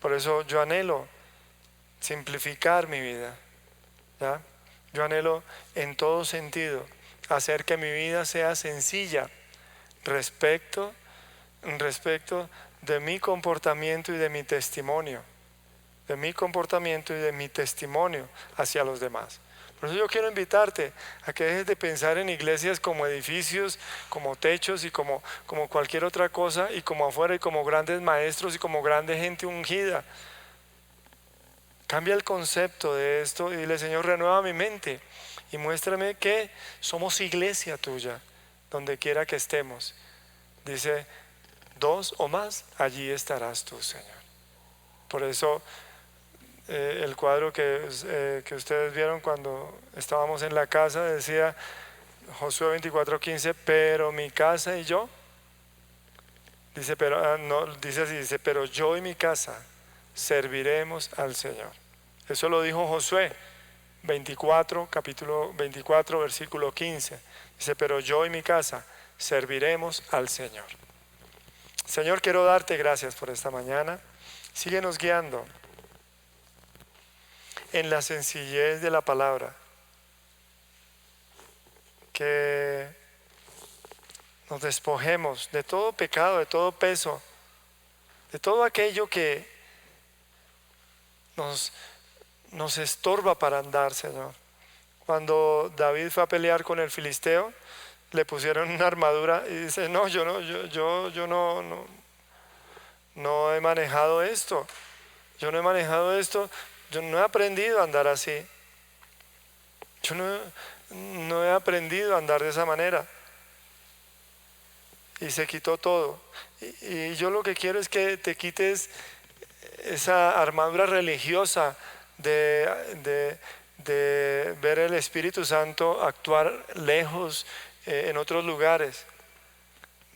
Por eso yo anhelo simplificar mi vida, ¿ya? Yo anhelo en todo sentido hacer que mi vida sea sencilla respecto de mi comportamiento y de mi testimonio, hacia los demás. Por eso yo quiero invitarte a que dejes de pensar en iglesias como edificios, como techos y como cualquier otra cosa, y como afuera y como grandes maestros y como grande gente ungida. Cambia el concepto de esto y dile, Señor, renueva mi mente y muéstrame que somos iglesia tuya, donde quiera que estemos. Dice, 2 o más, allí estarás tú, Señor. Por eso el cuadro que ustedes vieron cuando estábamos en la casa decía, Josué 24:15, pero mi casa y yo, dice, dice así, dice, pero yo y mi casa serviremos al Señor. Eso lo dijo Josué 24, capítulo 24, versículo 15. Dice, pero yo y mi casa serviremos al Señor. Señor, quiero darte gracias por esta mañana. Síguenos guiando en la sencillez de la palabra. Que nos despojemos de todo pecado, de todo peso, de todo aquello que nos estorba para andar, Señor. Cuando David fue a pelear con el filisteo, le pusieron una armadura y dice, no, yo no he manejado esto. Yo no he manejado esto, yo no he aprendido a andar así. Yo no he aprendido a andar de esa manera. Y se quitó todo. Y yo lo que quiero es que te quites esa armadura religiosa de ver el Espíritu Santo actuar lejos, en otros lugares.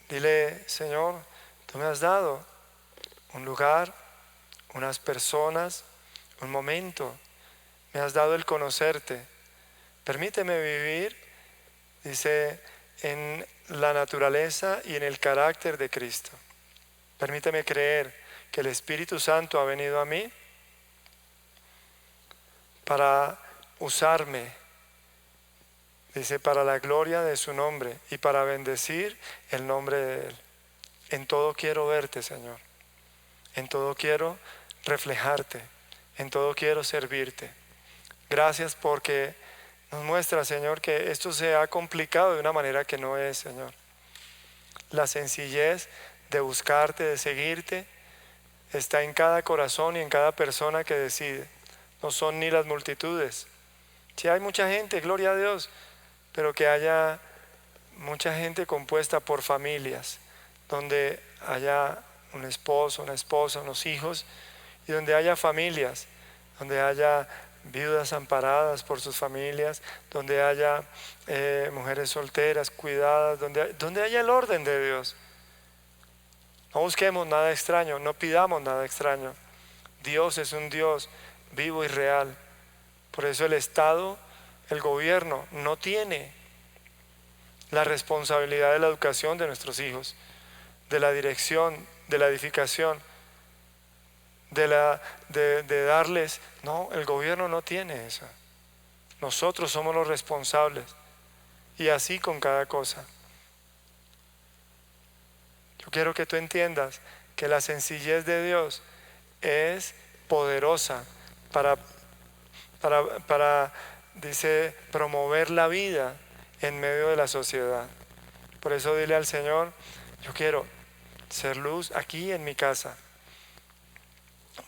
Dile, Señor, tú me has dado un lugar, unas personas, un momento. Me has dado el conocerte. Permíteme vivir, dice, en la naturaleza y en el carácter de Cristo. Permíteme creer que el Espíritu Santo ha venido a mí para usarme, dice, para la gloria de su nombre y para bendecir el nombre de Él. En todo quiero verte, Señor. En todo quiero reflejarte. En todo quiero servirte. Gracias porque nos muestra, Señor, que esto se ha complicado de una manera que no es, Señor. La sencillez de buscarte, de seguirte, está en cada corazón y en cada persona que decide. No son ni las multitudes. Si hay mucha gente, gloria a Dios, pero que haya mucha gente compuesta por familias, donde haya un esposo, una esposa, unos hijos, y donde haya familias, donde haya viudas amparadas por sus familias, donde haya mujeres solteras, cuidadas, donde haya el orden de Dios. No busquemos nada extraño, no pidamos nada extraño. Dios es un Dios vivo y real. Por eso el Estado, el gobierno, no tiene la responsabilidad de la educación de nuestros hijos, de la dirección, de la edificación, de darles. No, el gobierno no tiene eso. Nosotros somos los responsables. Y así con cada cosa. Yo quiero que tú entiendas que la sencillez de Dios es poderosa para, dice, promover la vida en medio de la sociedad. Por eso dile al Señor, yo quiero ser luz aquí en mi casa,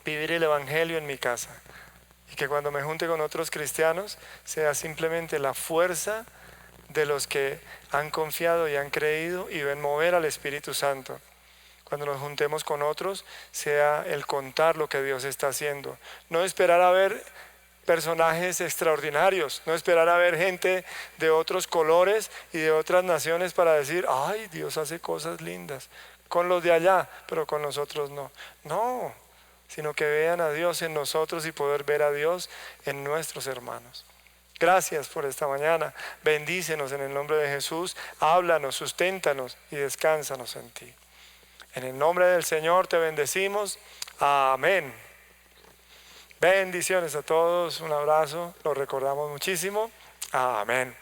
vivir el Evangelio en mi casa, y que cuando me junte con otros cristianos sea simplemente la fuerza de los que han confiado y han creído y ven mover al Espíritu Santo. Cuando nos juntemos con otros, sea el contar lo que Dios está haciendo. No esperar a ver personajes extraordinarios, no esperar a ver gente de otros colores y de otras naciones para decir, ay, Dios hace cosas lindas con los de allá, pero con nosotros no. No, sino que vean a Dios en nosotros y poder ver a Dios en nuestros hermanos. Gracias por esta mañana. Bendícenos en el nombre de Jesús. Háblanos, susténtanos y descánsanos en ti. En el nombre del Señor te bendecimos. Amén. Bendiciones a todos. Un abrazo. Los recordamos muchísimo. Amén.